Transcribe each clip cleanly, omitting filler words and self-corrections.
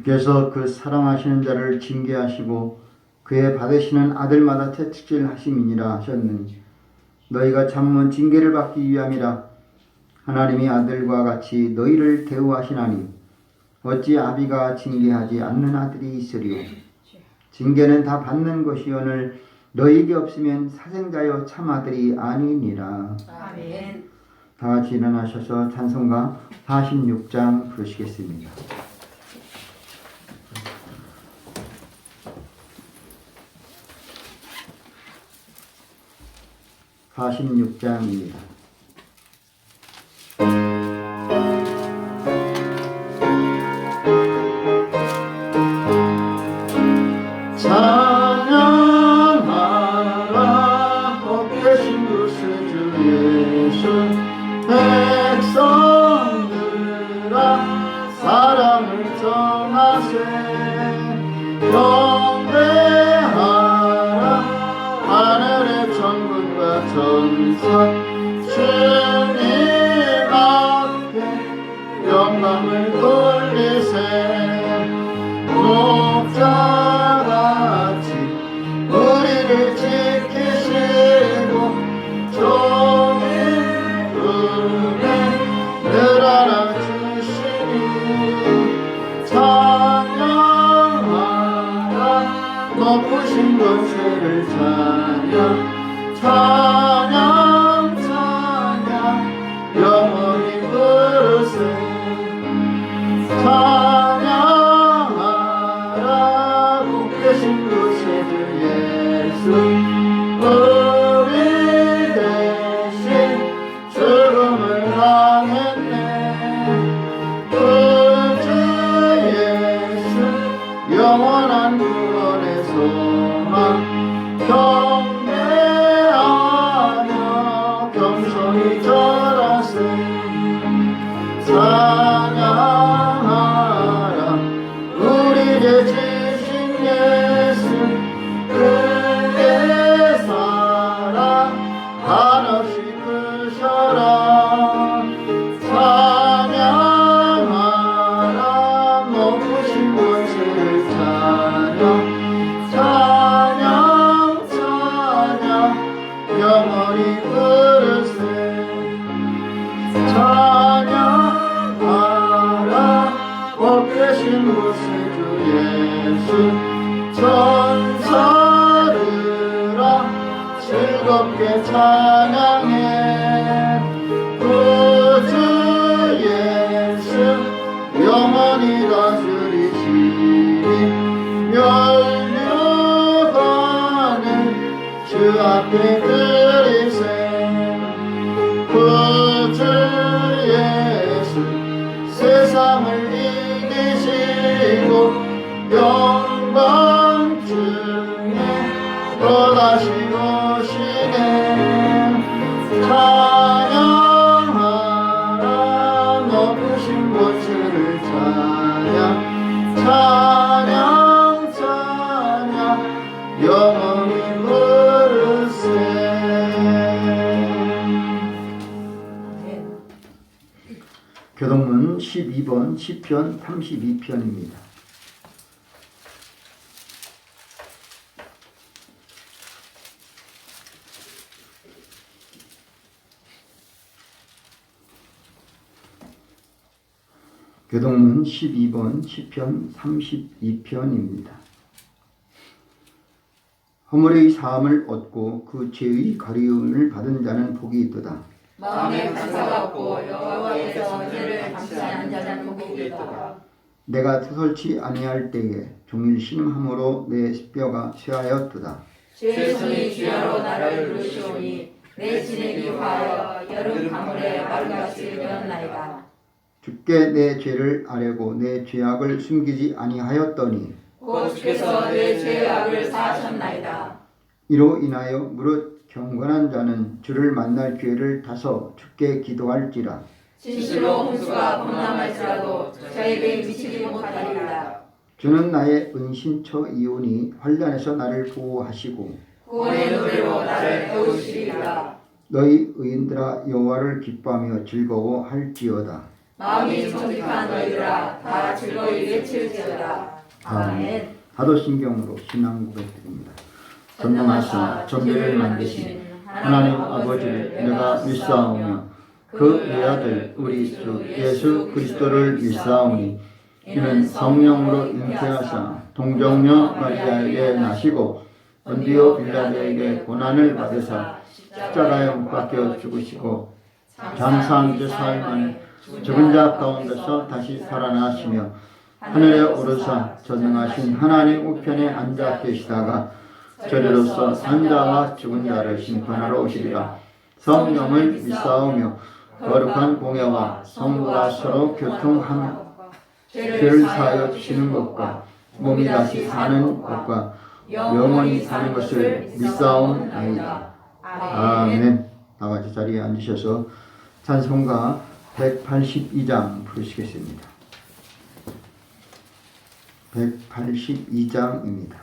주께서 그 사랑하시는 자를 징계하시고 그의 받으시는 아들마다 채찍질하심이니라 하셨느니 너희가 참으면 징계를 받기 위함이라. 하나님이 아들과 같이 너희를 대우하시나니 어찌 아비가 징계하지 않는 아들이 있으리요. 징계는 다 받는 것이오늘 너희에게 없으면 사생자여 참 아들이 아니니라. 아멘. 다 같이 일어나셔서 찬송가 46장 부르시겠습니다. 46장입니다. 찬양하라 복되신 구세주 예수 백성들아 사랑을 전하세 경배하라 하늘의 천군과 천사 주님 앞에 영광을 돌리세 목자같이 우리를 지키시고 종일 품에 늘 안아주시니 찬양하라 높으신 권세를 찬양 찬양 찬양 영원히 부르세 찬양하라 복되신 구세주 예수 우리 대신 죽음을 당했네 구주 예수 영원한 구원의 소망 경배하며 겸손히 절하세 찬양하라 우리 죄 지신 예수 그의 사랑 한없이 크셔라 찬양하라 높으신 권세를 찬양 찬양 찬양 영원히 부르세 찬양하라 복되신 구세주 예수 천사들아 즐겁게 찬양해 구주 예수 영원히 다스리시니 멸류관을 주 앞에 드리세 구주 예수 세상을 이기시고 영광 중에 또다시 오시네 찬양하라 높으신 권세를 찬양 찬양 찬양 영원히 부르세. 교동문 12번 시편 32편입니다. 교동문 12번 시편 32편입니다. 허물의 사함을 얻고 그 죄의 가리움을 받은 자는 복이 있도다. 마음에 감사가 없고 여호와께서 죄를 감시하는 자는 복이 있도다. 내가 서설치 아니할 때에 종일 신음함으로 내 뼈가 쇠하였도다. 주의 손이 주야로 나를 부르시오니 내 진액이 화하여 여름 가물에 마루같이 되었나이다. 주께 내 죄를 아뢰고 내 죄악을 숨기지 아니하였더니 곧 주께서 내 죄악을 사하셨나이다. 이로 인하여 무릇 경건한 자는 주를 만날 기회를 타서 주께 기도할지라. 진실로 홍수가 범람할지라도 저에게 미치지 못하리라. 주는 나의 은신처이오니 환난에서 나를 보호하시고 구원의 노래로 나를 배우시리라. 너희 의인들아 여호와를 기뻐하며 즐거워할지어다. 마음이 정직한 너희들아 다 즐거이 외칠지어다. 아멘. 사도신경으로 신앙 고백드립니다. 전능하사 전계를 만드신 하나님 아버지를 내가 믿사오며 그 외아들 우리 주 예수 그리스도를 믿사오니 이는 성령으로 잉태하사 동정녀 마리아에게 나시고 본디오 빌라도에게 고난을 받으사 십자가에 못 박혀 죽으시고 장사한 지 사흘 만에 죽은 자 가운데서 다시 살아나시며 하늘에 오르사 전능하신 하나님 우편에 앉아 계시다가 저리로서 산자와 죽은 자를 심판하러 오시리라. 성령을 믿사오며 거룩한 공예와 성부가 서로 교통하며 죄를 사하여 주시는 것과 몸이 다시 사는 것과 영원히 사는 것을 믿사옵나이다. 아멘. 나같이 자리에 앉으셔서 찬송가 182장 부르시겠습니다. 182장입니다.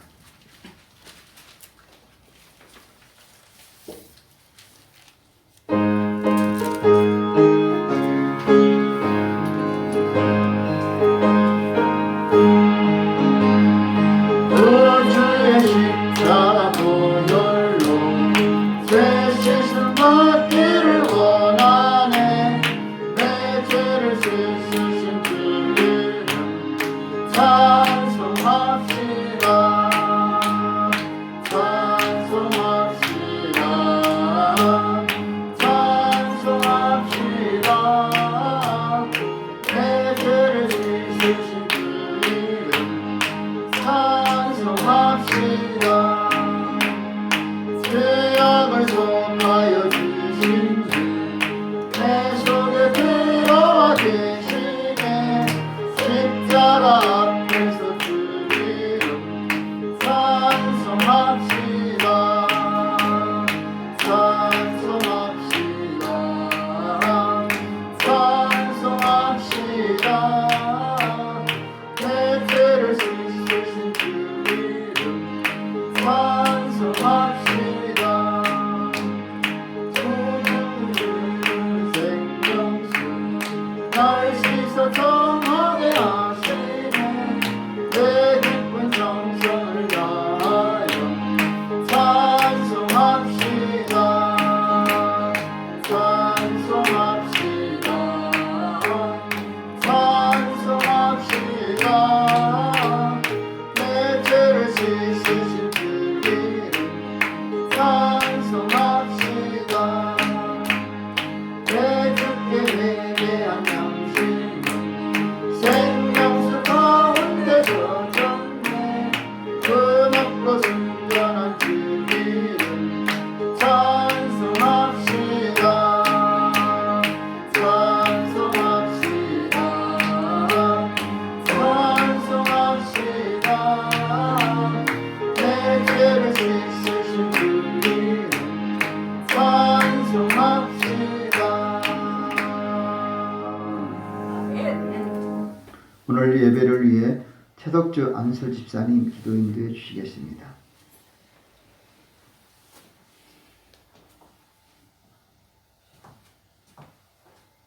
오늘 예배를 위해 최덕주 안설 집사님 기도 인도해 주시겠습니다.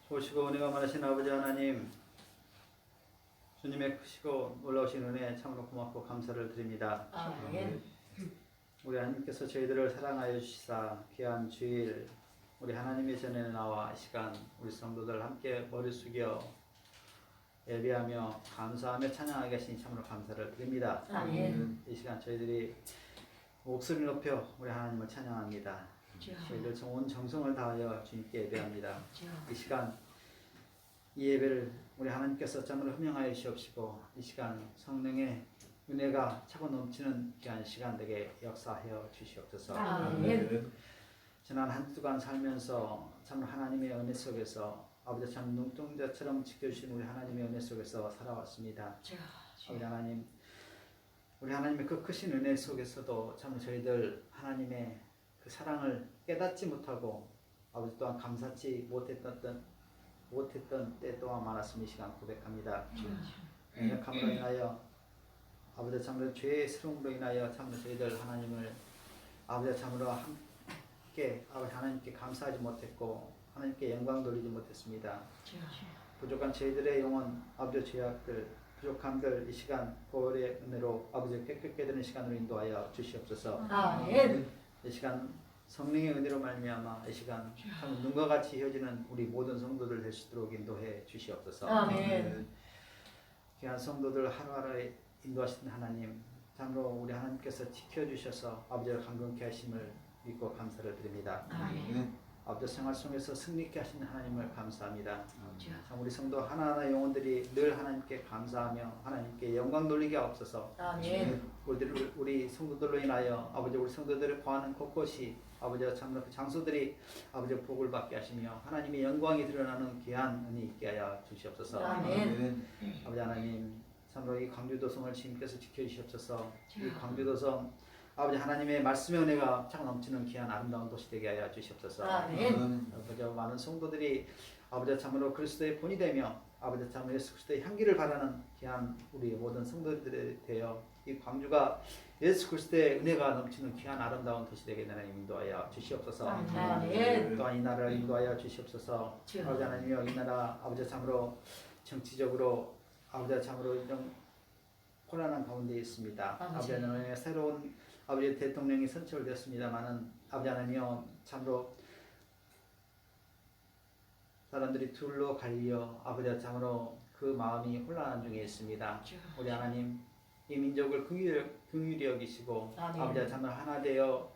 오시고 은혜가 많으신 아버지 하나님, 주님의 크시고 놀라우신 은혜에 참으로 고맙고 감사를 드립니다. 아멘. 우리 하나님께서 저희들을 사랑하여 주시사 귀한 주일 우리 하나님의 전에 나와 이 시간 우리 성도들 함께 머리 숙여 예배하며 감사하며 찬양하게 하시니 참으로 감사를 드립니다. 아멘. 이 시간 저희들이 목소리 높여 우리 하나님을 찬양합니다. 저희들 온 정성을 다하여 주님께 예배합니다. 이 시간 이 예배를 우리 하나님께서 참으로 흠명하여 주시옵시고 이 시간 성령의 은혜가 차고 넘치는 귀한 시간 되게 역사하여 주시옵소서. 아멘. 지난 한 주간 살면서 참으로 하나님의 은혜 속에서 아버지 참 눈동자처럼 지켜주신 우리 하나님의 은혜 속에서 살아왔습니다. 아버지 하나님, 우리 하나님의 그 크신 은혜 속에서도 참 저희들 하나님의 그 사랑을 깨닫지 못하고 아버지 또한 감사치 못했던 때 또한 많았음이 시간 고백합니다. 연약함으로 인하여 아버지 참으로 죄스러움으로 인하여 참으로 저희들 하나님을 아버지 참으로 함께 아버지 하나님께 감사하지 못했고 하나님께 영광 돌리지 못했습니다. 부족한 저희들의 영혼 아버지 죄악들 부족함들 이 시간 보혈의 은혜로 아버지 깨끗게 되는 시간으로 인도하여 주시옵소서. 아멘. 이 시간 성령의 은혜로 말미암아 이 시간 참 눈과 같이 이어지는 우리 모든 성도들 될 수 있도록 인도해 주시옵소서. 아멘. 귀한 성도들 하루하루 인도하시는 하나님 참으로 우리 하나님께서 지켜주셔서 아버지의 강건케 하심을 믿고 감사를 드립니다. 아멘. 아버지 생활 속에서 승리케 하시는 하나님을 감사합니다. 참 우리 성도 하나하나 영혼들이 늘 하나님께 감사하며 하나님께 영광 돌리게 하옵소서. 아멘. 우리 성도들로 인하여 아버지 우리 성도들을 거하는 곳곳이 아버지와 참으로 그 장소들이 아버지 복을 받게 하시며 하나님의 영광이 드러나는 귀한 은혜 있게 하여 주시옵소서. 아멘. 아버지 하나님 참으로 이 광주도성을 주님께서 지켜주시옵소서. 이 광주도성 아버지 하나님의 말씀의 은혜가 참 넘치는 귀한 아름다운 도시 되게 하여 주시옵소서. 아멘. 아버지 많은 성도들이 아버지 참으로 그리스도의 본이 되며 아버지 참으로 예수 그리스도의 향기를 바라는 귀한 우리 모든 성도들이 되어 이 광주가 예수 그리스도의 은혜가 넘치는 귀한 아름다운 도시 되게 하나님 인도하여 주시옵소서. 아멘. 또한 이 나라를 인도하여 주시옵소서. 아버지 하나님이여 이 나라 아버지 참으로 정치적으로 아버지 참으로 이런 고난한 가운데 있습니다. 아버지 하나님의 새로운 아버지 대통령이 선출되었습니다만은 아버지 하나님이여 참으로 사람들이 둘로 갈려 아버지 참으로 그 마음이 혼란한 중에 있습니다. 우리 하나님 이 민족을 긍휼히 여기시고 아버지 참으로 하나 되어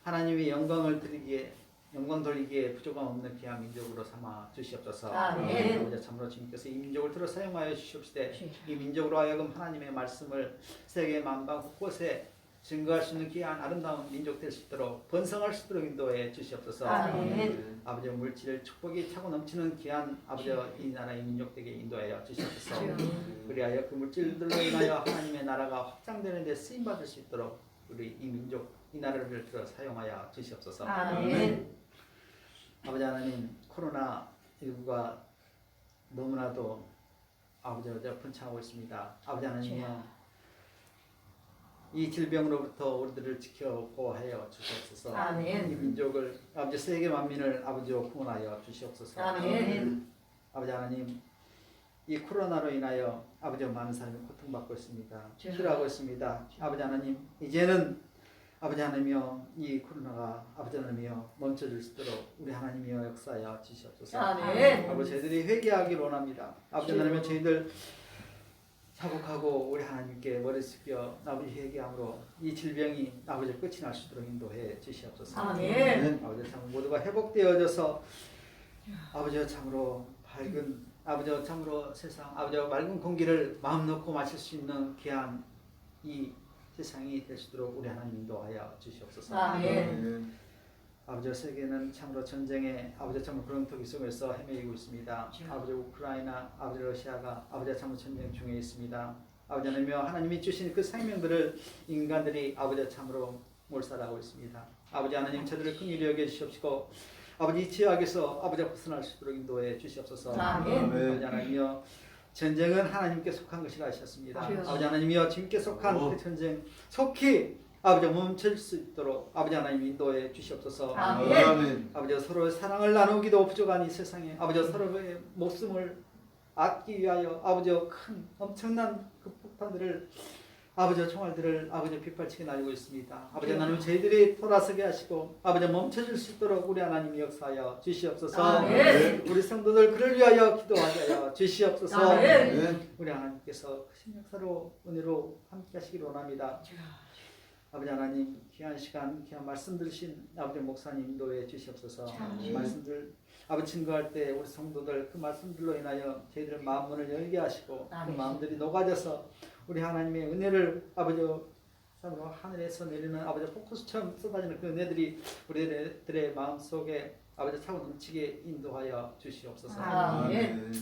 하나님의 영광을 드리기에 영광 돌리기에 부족함 없는 귀한 민족으로 삼아 주시옵소서. 아멘. 아버지 참으로 주님께서 이 민족을 들어 사용하여 주시옵시되 이 민족으로 하여금 하나님의 말씀을 세계 만방 곳곳에 증거할 수 있는 귀한 아름다운 민족 될 수 있도록 번성할 수 있도록 인도해 주시옵소서. 아멘. 아버지 물질 축복이 차고 넘치는 귀한 아버지 이 나라의 민족 되게 인도하여 주시옵소서. 그리하여 그 물질들로 인하여 하나님의 나라가 확장되는 데 쓰임 받을 수 있도록 우리 이 민족 이 나라를 들어 사용하여 주시옵소서. 아멘. 아버지 하나님 코로나19가 너무나도 아버지 번창하고 있습니다. 아버지 하나님이여 이 질병으로부터 우리들을 지켜 보호하여 주시옵소서. 아멘. 이 민족을 아버지 세계 만민을 아버지로 구원하여 주시옵소서. 아멘. 아버지 하나님 이 코로나로 인하여 아버지 많은 사람이 고통받고 있습니다. 힘들어하고 있습니다. 아버지 하나님 이제는 아버지 하나님이여 이 코로나가 아버지 하나님이여 멈춰질 수 있도록 우리 하나님이여 역사하여 주시옵소서. 아멘. 아버지 저희들이 회개하기를 원합니다. 아버지 하나님이여 저희들 자복하고 우리 하나님께 머리 숙여 아버지 회개함으로 이 질병이 아버지 끝이 날 수 있도록 인도해 주시옵소서. 아멘. 아버지 참 모두가 회복되어져서 아버지 참으로 밝은 아버지 참으로 세상 아버지 맑은 공기를 마음 놓고 마실 수 있는 귀한 이 세상이 될 수 있도록 우리 하나님 인도하여 주시옵소서. 아멘. 아버지 세계는 참으로 전쟁에 아버지 참으로 구렁텅이 속에서 헤매이고 있습니다. 아버지 우크라이나 아버지 러시아가 아버지 참으로 전쟁 중에 있습니다. 아버지 하나님이여 하나님이 주신 그 생명들을 인간들이 아버지 참으로 몰살하고 있습니다. 아버지 하나님 저들을 긍휼히 여겨 주시옵시고 아버지 이 죄악에서 아버지 벗어날 수 있도록 인도해 주시옵소서. 아멘. 아버지 하나님이여 전쟁은 하나님께 속한 것이라 하셨습니다. 아버지 하나님이여 주님께 속한 그 전쟁 속히 아버지 멈출 수 있도록 아버지 하나님 인도해 주시옵소서. 아멘. 아버지 서로의 사랑을 나누기도 부족한 이 세상에 아버지 서로의 목숨을 얻기 위하여 아버지 큰 엄청난 그 폭탄들을 아버지 총알들을 아버지 빗발치게 날리고 있습니다. 아버지 하나님 저희들이 돌아서게 하시고 아버지 멈춰줄 수 있도록 우리 하나님 역사하여 주시옵소서. 아멘. 우리 성도들 그를 위하여 기도하게 하여 주시옵소서. 아멘. 우리 하나님께서 크신 역사로 은혜로 함께 하시기를 원합니다. 아버지 하나님 귀한 시간 귀한 말씀 들으신 아버지 목사님 인도해 주시옵소서. 말씀들 아버지 증거할 때 우리 성도들 그 말씀들로 인하여 저희들 마음문을 열게 하시고 그 마음들이 녹아져서 우리 하나님의 은혜를 아버지 참으로 하늘에서 내리는 아버지 폭포수처럼 쏟아지는 그 은혜들이 우리들의 마음속에 아버지 차고 넘치게 인도하여 주시옵소서. 아멘.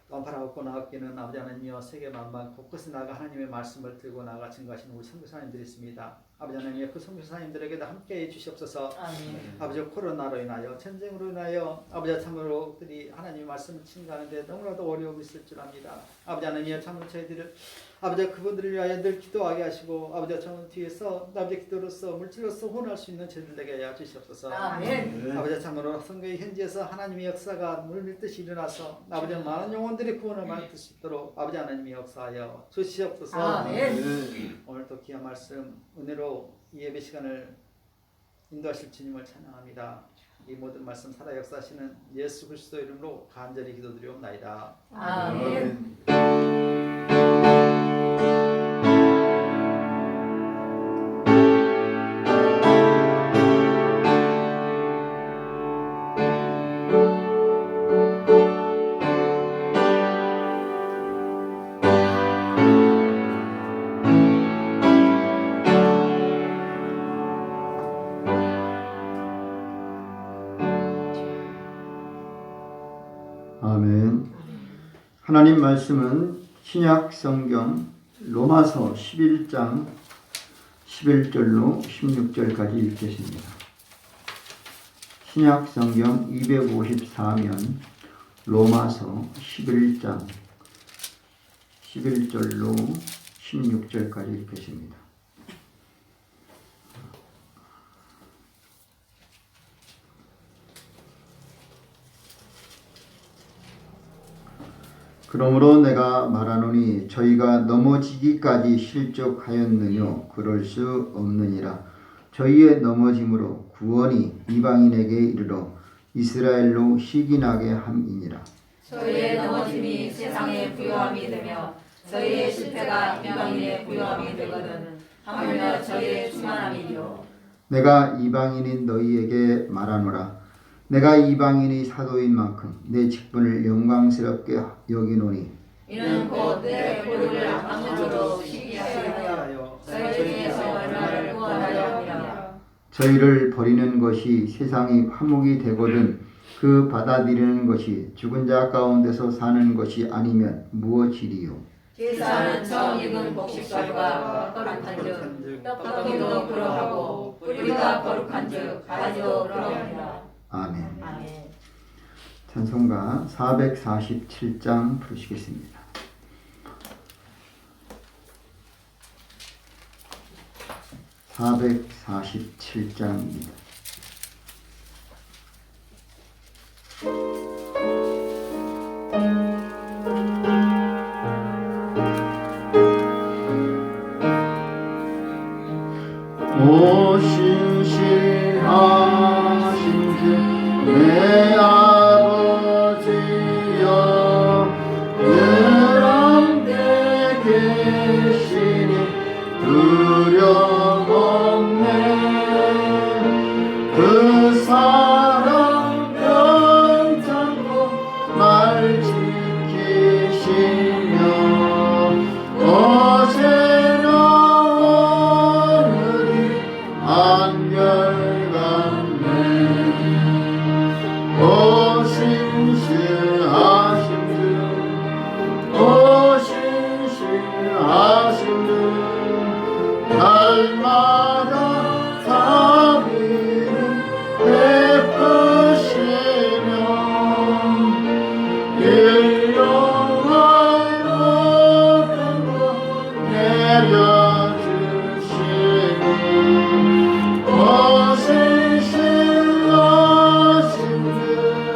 또한 바라옵고 나아가기는 아버지 하나님이여 세계 만방 곳곳에 나가 하나님의 말씀을 들고 나가 증거하시는 우리 선교사님들이 있습니다. 아버지 하나님 그 선교사님들에게도 함께해 주시옵소서. 아멘. 아버지 코로나로 인하여 전쟁으로 인하여 아버지 참으로 그들이 하나님의 말씀을 증거하는데 너무나도 어려움이 있을 줄 압니다. 아버지 하나님 참으로 저희들을 아버지 그분들을 위하여 늘 기도하게 하시고 아버지 참으로 뒤에서 아버지 기도로서 물질로서 혼할 수 있는 저희들에게 하여 주시옵소서. 아멘. 아버지 참으로 선교의 현지에서 하나님의 역사가 물밀듯이 일어나서 아버지 많은 영혼들이 구원을 받을 수 있도록 아버지 하나님의 역사하여 주시옵소서. 아멘. 오늘도 귀한 말씀 은혜로 이 예배 시간을 인도하실 주님을 찬양합니다. 이 모든 말씀 살아 역사하시는 예수 그리스도 이름으로 간절히 기도드리옵나이다. 아멘. 아멘. 하나님 말씀은 신약 성경 로마서 11장 11절로 16절까지 읽겠습니다. 신약 성경 254면 로마서 11장 11절로 16절까지 읽겠습니다. 그러므로 내가 말하노니 저희가 넘어지기까지 실족하였느뇨 그럴 수 없느니라. 저희의 넘어짐으로 구원이 이방인에게 이르러 이스라엘로 시기나게 함이니라. 저희의 넘어짐이 세상의 부요함이 되며 저희의 실패가 이방인의 부요함이 되거든 하물며 저희의 충만함이요. 내가 이방인인 너희에게 말하노라. 내가 이방인의 사도인 만큼 내 직분을 영광스럽게 여기노니 이는 곧 내 보혈을 악물로 시기하여 저희 중에서 얼마를 구원하려 함이라. 저희를 버리는 것이 세상이 화목이 되거든 그 받아들이는 것이 죽은 자 가운데서 사는 것이 아니면 무엇이리요. 제사는 처음 익은 곡식과가 거룩한즉 떡볶이도 그러하고 뿌리가 거룩한즉 가지도 그러합니다. 아멘. 아멘. 찬송가 447장 부르시겠습니다. (447장입니다) 오 신실하신 주 내 아버지여 늘 함께 계시니 두려움 없네. 그 사랑 변찮고 날 지키시며 어제나 오늘이 한결같네. 오 신실하신 주, 오 신실하신 주, 날마다 자비를 베푸시며 일용할 모든 것 내려주시니 오 신실하신 주,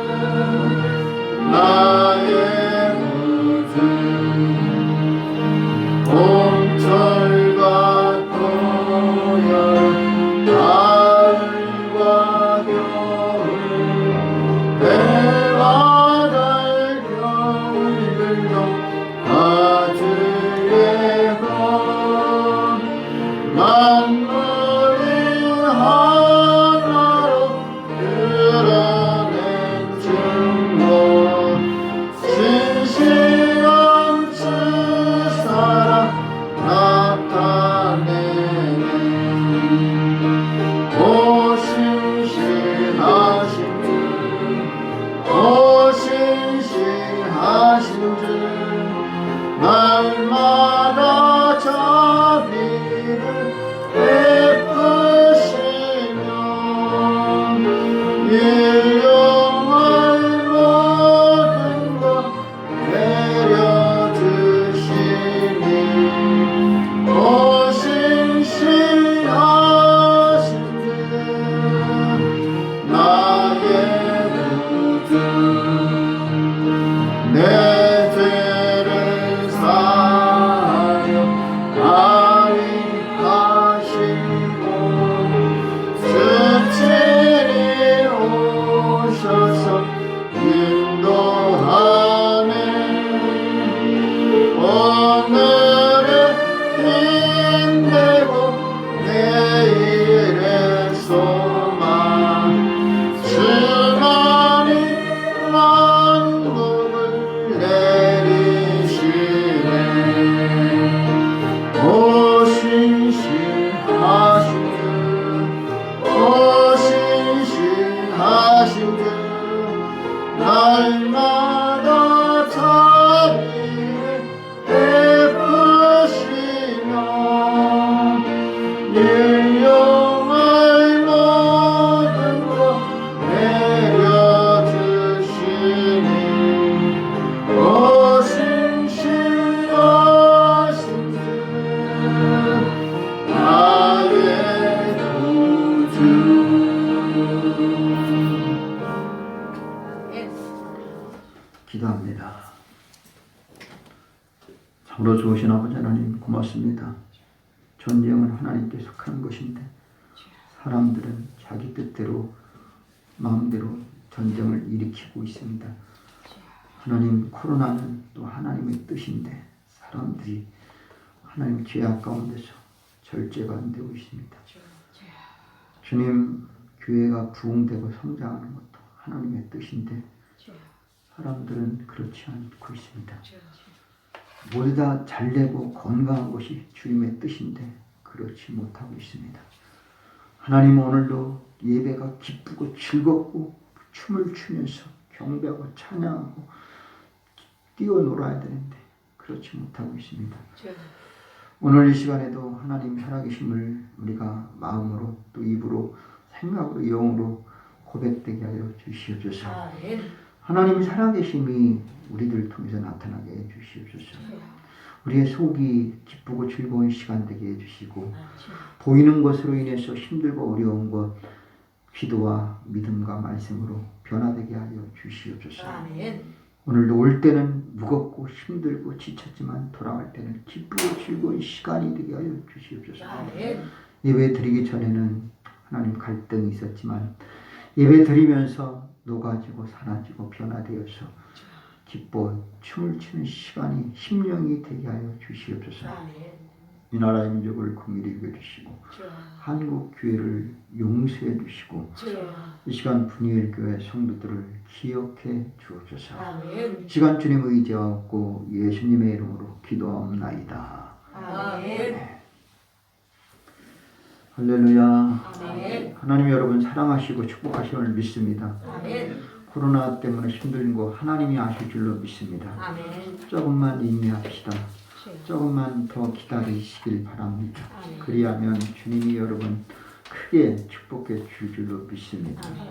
참으로 좋으신 아버지 하나님 고맙습니다. 전쟁은 하나님께 속한 것인데 사람들은 자기 뜻대로 마음대로 전쟁을 일으키고 있습니다. 하나님, 코로나는 또 하나님의 뜻인데 사람들이 하나님 죄악 가운데서 절제가 안 되고 있습니다. 주님, 교회가 부흥되고 성장하는 것도 하나님의 뜻인데 사람들은 그렇지 않고 있습니다. 모두 다 잘되고 건강한 것이 주님의 뜻인데 그렇지 못하고 있습니다. 하나님, 오늘도 예배가 기쁘고 즐겁고 춤을 추면서 경배하고 찬양하고 뛰어놀아야 되는데 그렇지 못하고 있습니다. 오늘 이 시간에도 하나님 살아계심을 우리가 마음으로 또 입으로 생각으로 영으로 고백되게 하여 주시옵소서. 하나님의 살아계심이 우리들 통해서 나타나게 해 주시옵소서. 우리의 속이 기쁘고 즐거운 시간 되게 해주시고 보이는 것으로 인해서 힘들고 어려운 것 기도와 믿음과 말씀으로 변화되게 하여 주시옵소서. 오늘도 올 때는 무겁고 힘들고 지쳤지만 돌아갈 때는 기쁘고 즐거운 시간이 되게 하여 주시옵소서. 예배 드리기 전에는 하나님 갈등이 있었지만 예배 드리면서 녹아지고 사라지고 변화되어서 기뻐 춤을 추는 시간이 심령이 되게 하여 주시옵소서. 이 나라의 민족을 긍휼히 여겨주시고 한국 교회를 용서해 주시고 이 시간 분이엘 교회 성도들을 기억해 주옵소서. 시간 주님 의지하옵고 예수님의 이름으로 기도하옵나이다. 아멘. 할렐루야. 아멘. 하나님 여러분 사랑하시고 축복하심을 믿습니다. 아멘. 코로나 때문에 힘든 거 하나님이 아실 줄로 믿습니다. 아멘. 조금만 인내합시다. 조금만 더 기다리시길 바랍니다. 아멘. 그리하면 주님이 여러분 크게 축복해 줄 줄로 믿습니다. 아멘.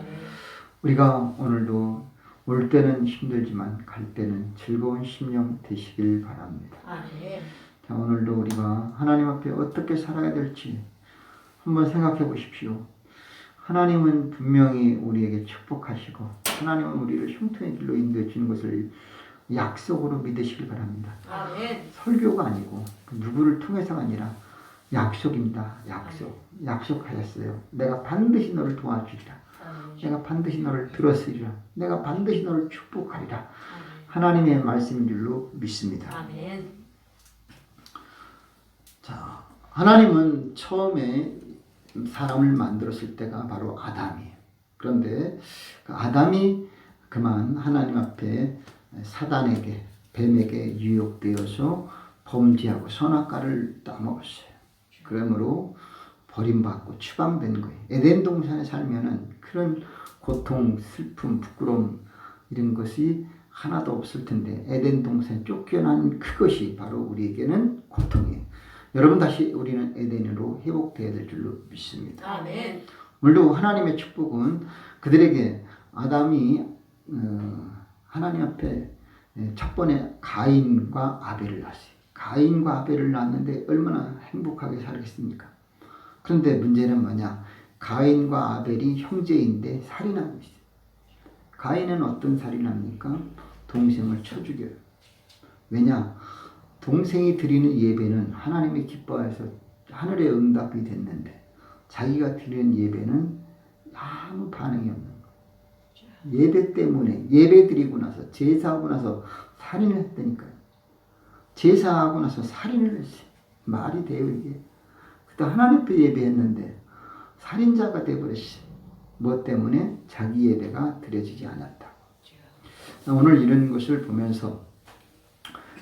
우리가 오늘도 올 때는 힘들지만 갈 때는 즐거운 심령 되시길 바랍니다. 아멘. 자, 오늘도 우리가 하나님 앞에 어떻게 살아야 될지 한번 생각해 보십시오. 하나님은 분명히 우리에게 축복하시고 하나님은 우리를 형통의 길로 인도해 주는 것을 약속으로 믿으시길 바랍니다. 아멘. 설교가 아니고 누구를 통해서가 아니라 약속입니다. 약속하셨어요. 내가 반드시 너를 도와주리라. 내가 반드시 너를 들었으리라. 내가 반드시 너를 축복하리라. 하나님의 말씀인 줄로 믿습니다. 아멘. 자, 하나님은 처음에 사람을 만들었을 때가 바로 아담이에요. 그런데 그 아담이 그만 하나님 앞에 사단에게 뱀에게 유혹되어서 범죄하고 선악과를 따먹었어요. 그러므로 버림받고 추방된 거예요. 에덴 동산에 살면은 그런 고통, 슬픔, 부끄러움 이런 것이 하나도 없을 텐데 에덴 동산에 쫓겨난 그것이 바로 우리에게는 고통이에요. 여러분 다시 우리는 에덴으로 회복되어야 될 줄로 믿습니다. 아멘. 물론 하나님의 축복은 그들에게 아담이 하나님 앞에 첫 번에 가인과 아벨을 낳았어요. 가인과 아벨을 낳았는데 얼마나 행복하게 살겠습니까? 그런데 문제는 뭐냐? 가인과 아벨이 형제인데 살인하고 있어요. 가인은 어떤 살인합니까? 동생을 쳐 죽여요. 왜냐? 동생이 드리는 예배는 하나님이 기뻐해서 하늘의 응답이 됐는데 자기가 드리는 예배는 아무 반응이 없는 거예요. 예배 때문에 예배 드리고 나서 제사하고 나서 살인을 했다니까요. 제사하고 나서 살인을 했어요. 말이 돼요 이게. 그때 하나님 앞에 예배했는데 살인자가 돼버렸어요. 뭐 때문에? 자기 예배가 드려지지 않았다고. 오늘 이런 것을 보면서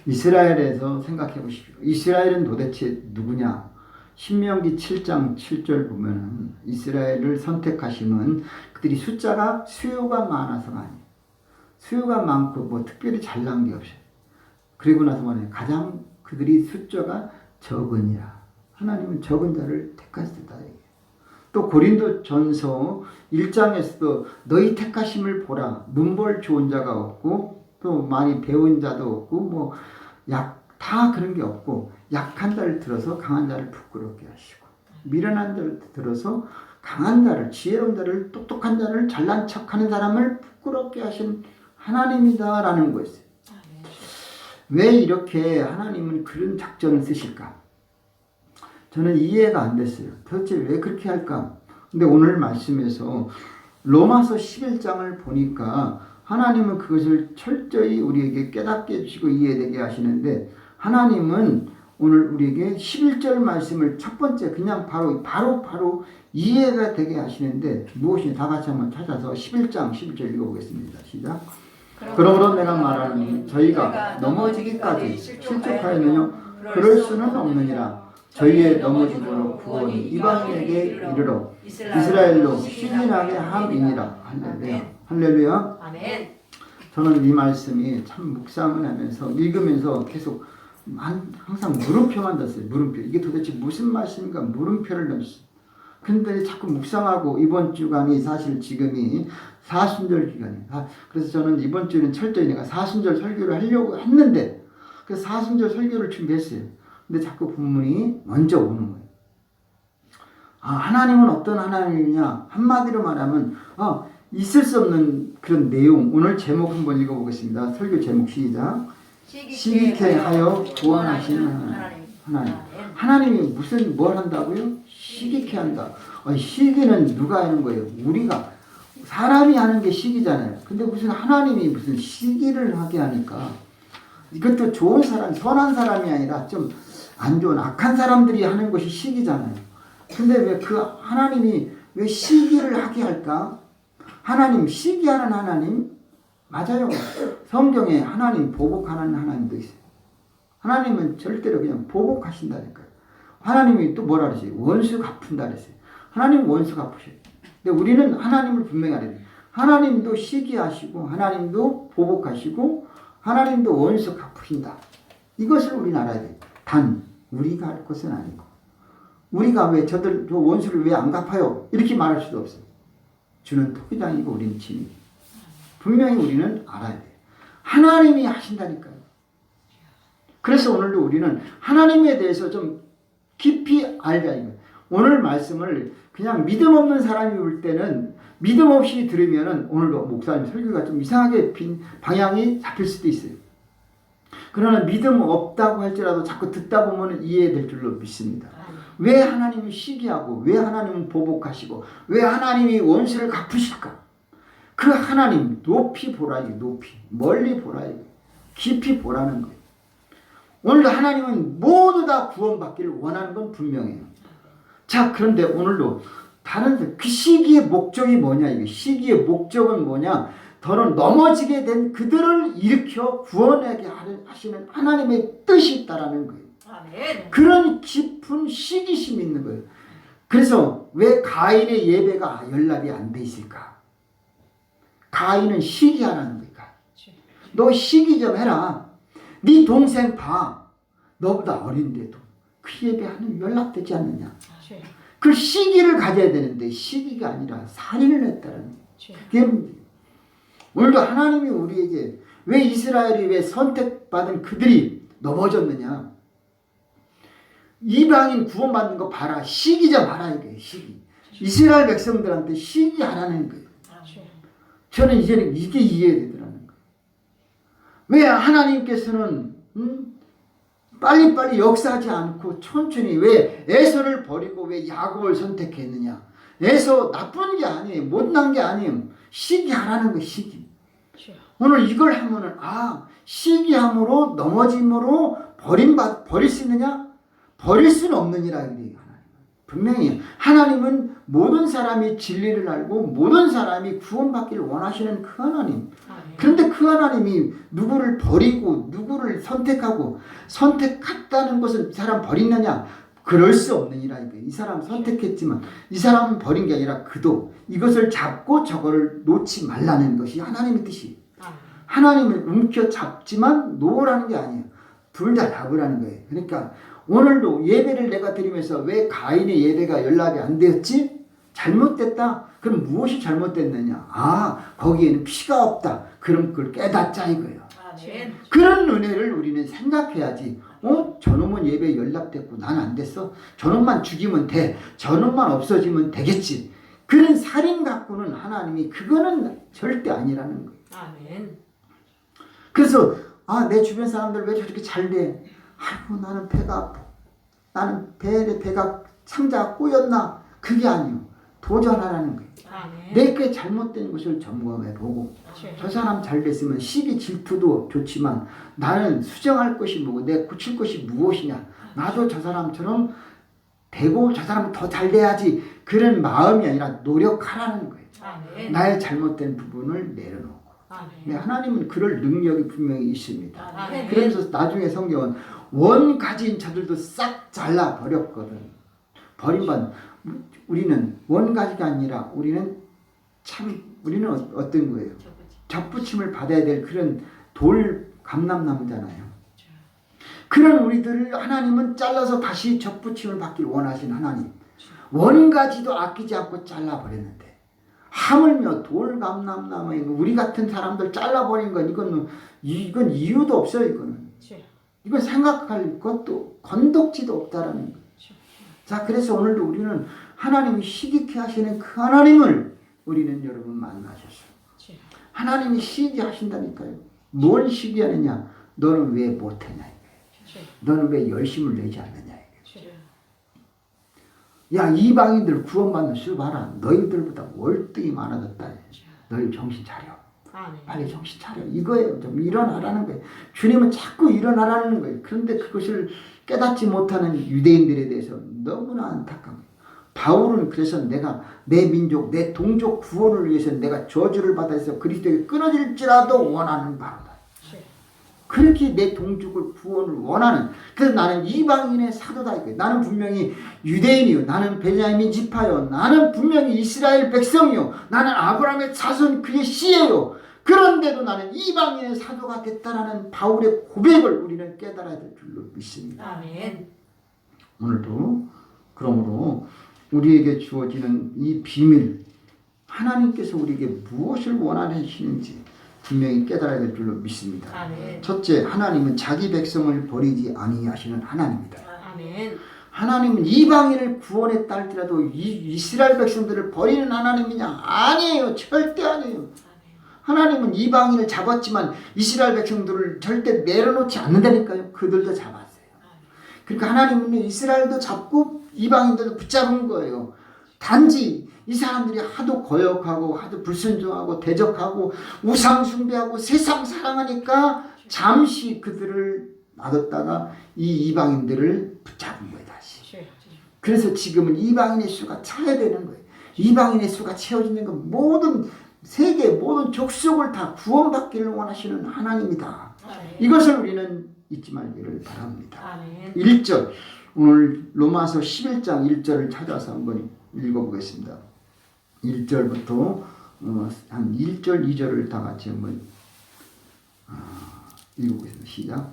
이스라엘에서 생각해 보십시오. 이스라엘은 도대체 누구냐? 신명기 7장 7절 보면은 이스라엘을 선택하심은 그들이 숫자가 수요가 많아서가 아니에요. 수요가 많고 뭐 특별히 잘난 게 없어요. 그리고 나서 말해요. 가장 그들이 숫자가 적으니라. 하나님은 적은 자를 택하셨다. 또 고린도 전서 1장에서도 너희 택하심을 보라. 문벌 좋은 자가 없고 또 많이 배운 자도 없고 다 그런 게 없고 약한 자를 들어서 강한 자를 부끄럽게 하시고 미련한 자를 들어서 강한 자를 지혜로운 자를 똑똑한 자를 잘난 척하는 사람을 부끄럽게 하신 하나님이다라는 거였어요. 왜 이렇게 하나님은 그런 작전을 쓰실까? 저는 이해가 안 됐어요. 도대체 왜 그렇게 할까? 근데 오늘 말씀에서 로마서 11장을 보니까 하나님은 그것을 철저히 우리에게 깨닫게 해주시고 이해되게 하시는데, 하나님은 오늘 우리에게 11절 말씀을 첫 번째 그냥 바로 이해가 되게 하시는데, 무엇이 다 같이 한번 찾아서 11장 11절 읽어보겠습니다. 시작. 그러므로 내가 말하노니 저희가 넘어지기까지 실족하였느냐? 그럴 수는 없느니라. 저희의 넘어짐으로 구원이 이방인에게 이르러 이스라엘로 시인하게 함이니라. 할렐루야. 할렐루야. 아멘. 저는 이 말씀이 참 묵상을 하면서 읽으면서 계속 항상 물음표만 뒀어요. 물음표. 이게 도대체 무슨 말씀인가 물음표를 넣었어요. 근데 자꾸 묵상하고, 이번 주간이 사실 지금이 사순절 기간이에요. 그래서 저는 이번 주는 철저히 내가 사순절 설교를 하려고 했는데, 그래서 사순절 설교를 준비했어요. 근데 자꾸 본문이 먼저 오는 거예요. 하나님은 어떤 하나님이냐? 한마디로 말하면 있을 수 없는 그런 내용. 오늘 제목 한번 읽어보겠습니다. 설교 제목 시작. 시기케 하여 구원하시는 하나님. 하나님이 무슨 뭘 한다고요? 시기케 한다. 시기는 누가 하는 거예요? 우리가. 사람이 하는 게 시기잖아요. 근데 무슨 하나님이 무슨 시기를 하게 하니까, 이것도 좋은 사람, 선한 사람이 아니라 좀 안 좋은 악한 사람들이 하는 것이 시기잖아요. 근데 왜 그 하나님이 왜 시기를 하게 할까? 하나님, 시기하는 하나님? 맞아요. 성경에 하나님 보복하는 하나님도 있어요. 하나님은 절대로 그냥 보복하신다니까요. 하나님이 또 뭐라 그러지? 원수 갚은다 그랬어요. 하나님 원수 갚으셔요. 근데 우리는 하나님을 분명히 알아야 돼요. 하나님도 시기하시고, 하나님도 보복하시고, 하나님도 원수 갚으신다. 이것을 우리는 알아야 돼요. 단 우리가 할 것은 아니고, 우리가 왜 저 원수를 왜 안 갚아요? 이렇게 말할 수도 없어요. 주는 토기장이고 우리는 짐이. 분명히 우리는 알아야 돼요. 하나님이 하신다니까요. 그래서 오늘도 우리는 하나님에 대해서 좀 깊이 알자 이거예요. 오늘 말씀을 그냥 믿음 없는 사람이 볼 때는 믿음 없이 들으면은 오늘도 목사님 설교가 좀 이상하게 방향이 잡힐 수도 있어요. 그러나 믿음 없다고 할지라도 자꾸 듣다 보면 이해될 줄로 믿습니다. 왜 하나님이 시기하고, 왜 하나님은 보복하시고, 왜 하나님이 원수를 갚으실까? 그 하나님 높이 보라, 높이 멀리 보라, 깊이 보라는 거예요. 오늘도 하나님은 모두 다 구원받기를 원하는 건 분명해요. 자, 그런데 오늘도 다른 그 시기의 목적이 뭐냐? 이게 시기의 목적은 뭐냐? 더는 넘어지게 된 그들을 일으켜 구원하게 하시는 하나님의 뜻이 있다라는 거예요. 아멘. 그런 깊은 시기심이 있는 거예요. 그래서 왜 가인의 예배가 연락이 안 돼 있을까? 가인은 시기하라는 거예요. 너 시기 좀 해라. 네 동생 봐. 너보다 어린데도 그 예배하는 연락되지 않느냐? 그 시기를 가져야 되는데 시기가 아니라 살인을 했다는 거예요. 그게 문제예요. 오늘도 하나님이 우리에게 왜 이스라엘이 왜 선택받은 그들이 넘어졌느냐? 이방인 구원받는 거 봐라. 시기 좀 봐라 이거예요. 시기. 이스라엘 백성들한테 시기하라는 거예요. 저는 이제는 이게 이해되더라는 거예요. 왜 하나님께서는 빨리빨리 역사하지 않고 천천히 왜 에서를 버리고 왜 야곱을 선택했느냐? 에서 나쁜 게 아니에요. 못난 게 아니에요. 시기하라는 거예요. 시기. 오늘 이걸 하면은 시기함으로 넘어짐으로 버릴 수 있느냐? 버릴 수는 없느니라 그래요. 분명히 하나님은 모든 사람이 진리를 알고 모든 사람이 구원받기를 원하시는 그 하나님. 그런데 그 하나님이 누구를 버리고 누구를 선택하고 선택했다는 것은 이 사람 버리느냐? 그럴 수 없느니라 이거예요. 이 사람 선택했지만 이 사람은 버린 게 아니라 그도 이것을 잡고 저거를 놓지 말라는 것이 하나님의 뜻이에요. 하나님을 움켜잡지만 놓으라는 게 아니에요. 둘 다 잡으라는 거예요. 그러니까 오늘도 예배를 내가 드리면서 왜 가인의 예배가 연락이 안 되었지? 잘못됐다? 그럼 무엇이 잘못됐느냐? 거기에는 피가 없다. 그럼 그걸 깨닫자 이거예요. 아멘. 그런 은혜를 우리는 생각해야지. 저놈은 예배에 연락됐고 난 안 됐어? 저놈만 죽이면 돼. 저놈만 없어지면 되겠지. 그런 살인 갖고는 하나님이 그거는 절대 아니라는 거예요. 아멘. 그래서 아, 내 주변 사람들 왜 저렇게 잘 돼? 아이고, 나는 배가 아파. 나는 배가 상자가 꼬였나? 그게 아니요. 도전하라는 거예요. 아멘. 내게 잘못된 것을 점검해보고 저 사람 잘 됐으면 시기 질투도 좋지만 나는 수정할 것이 뭐고 내 고칠 것이 무엇이냐. 나도 저 사람처럼 되고 저 사람은 더 잘 돼야지. 그런 마음이 아니라 노력하라는 거예요. 아멘. 나의 잘못된 부분을 내려놓고. 아멘. 네, 하나님은 그럴 능력이 분명히 있습니다. 아멘. 그러면서 나중에 성경은 원 가지인 자들도 싹 잘라 버렸거든. 버림받 우리는 원 가지가 아니라 우리는 어떤 거예요? 접붙임을 받아야 될 그런 돌 감람나무잖아요. 그런 우리들을 하나님은 잘라서 다시 접붙임을 받길 원하신 하나님. 원 가지도 아끼지 않고 잘라버렸는데 하물며 돌 감람나무인 우리 같은 사람들 잘라버린 건 이건 이유도 없어요. 이건 생각할 것도 건덕지도 없다라는 거예요. 자, 그래서 오늘도 우리는 하나님이 시기케 하시는 그 하나님을 우리는 여러분 만나셨어요. 하나님이 시기하신다니까요. 뭘 시기하느냐? 너는 왜 못하냐? 너는 왜 열심을 내지 않느냐? 야, 이방인들 구원받는 수 봐라. 너희들보다 월등히 많아졌다. 너희 정신 차려. 빨리 정신 차려. 이거예요. 좀 일어나라는 거예요. 주님은 자꾸 일어나라는 거예요. 그런데 그것을 깨닫지 못하는 유대인들에 대해서 너무나 안타까워요. 바울은 그래서 내가 내 민족, 내 동족 구원을 위해서 내가 저주를 받아서 그리스도에게 끊어질지라도 원하는 바로다. 그렇게 내 동족을 구원을 원하는. 그래서 나는 이방인의 사도다. 나는 분명히 유대인이요. 나는 베냐민 지파요. 나는 분명히 이스라엘 백성이요. 나는 아브라함의 자손 그의 씨예요. 그런데도 나는 이방인의 사도가 됐다라는 바울의 고백을 우리는 깨달아야 될 줄로 믿습니다. 아멘. 오늘도 그러므로 우리에게 주어지는 이 비밀, 하나님께서 우리에게 무엇을 원하시는지 분명히 깨달아야 될 줄로 믿습니다. 아멘. 첫째, 하나님은 자기 백성을 버리지 아니하시는 하나님이다. 아멘. 하나님은 이방인을 구원했다 할지라도 이스라엘 백성들을 버리는 하나님이냐? 아니에요. 절대 아니에요. 하나님은 이방인을 잡았지만 이스라엘 백성들을 절대 내려놓지 않는다니까요. 그들도 잡았어요. 그러니까 하나님은 이스라엘도 잡고 이방인들도 붙잡은 거예요. 단지 이 사람들이 하도 거역하고 하도 불순종하고 대적하고 우상 숭배하고 세상 사랑하니까 잠시 그들을 놔뒀다가 이 이방인들을 붙잡은 거예요. 다시. 그래서 지금은 이방인의 수가 차야 되는 거예요. 이방인의 수가 채워지는 건 모든 세계 모든 족속을 다 구원받기를 원하시는 하나님이다. 이것을 우리는 잊지 말기를 바랍니다. 1절, 오늘 로마서 11장 1절을 찾아서 한번 읽어보겠습니다. 1절부터 한 1절 2절을 다 같이 한번 읽어보겠습니다. 시작.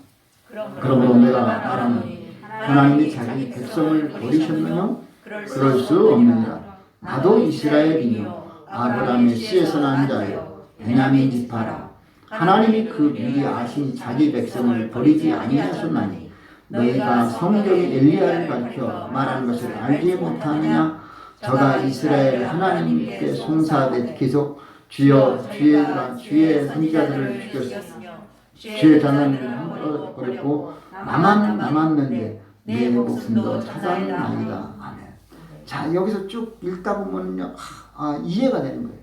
그러므로 내가 말하노니 하나님이 자기 백성을 버리셨느냐? 그럴 수 없느니라. 나도 이스라엘이며 아브라함의 씨에서 난 자요 베냐민 지파라. 하나님이 그 미리 아신 자기 백성을 버리지 아니하셨나니 너희가 성경의 엘리야를 가르쳐 말하는 것을 알지 못하느냐? 저가 이스라엘 하나님께 송사하되 계속 주여 주의 선지자들을 죽였으며 주의 자녀를 버렸고 나만 남았는데 내 목숨도 찾아나이다. 아멘. 자, 여기서 쭉 읽다 보면요, 이해가 되는 거예요.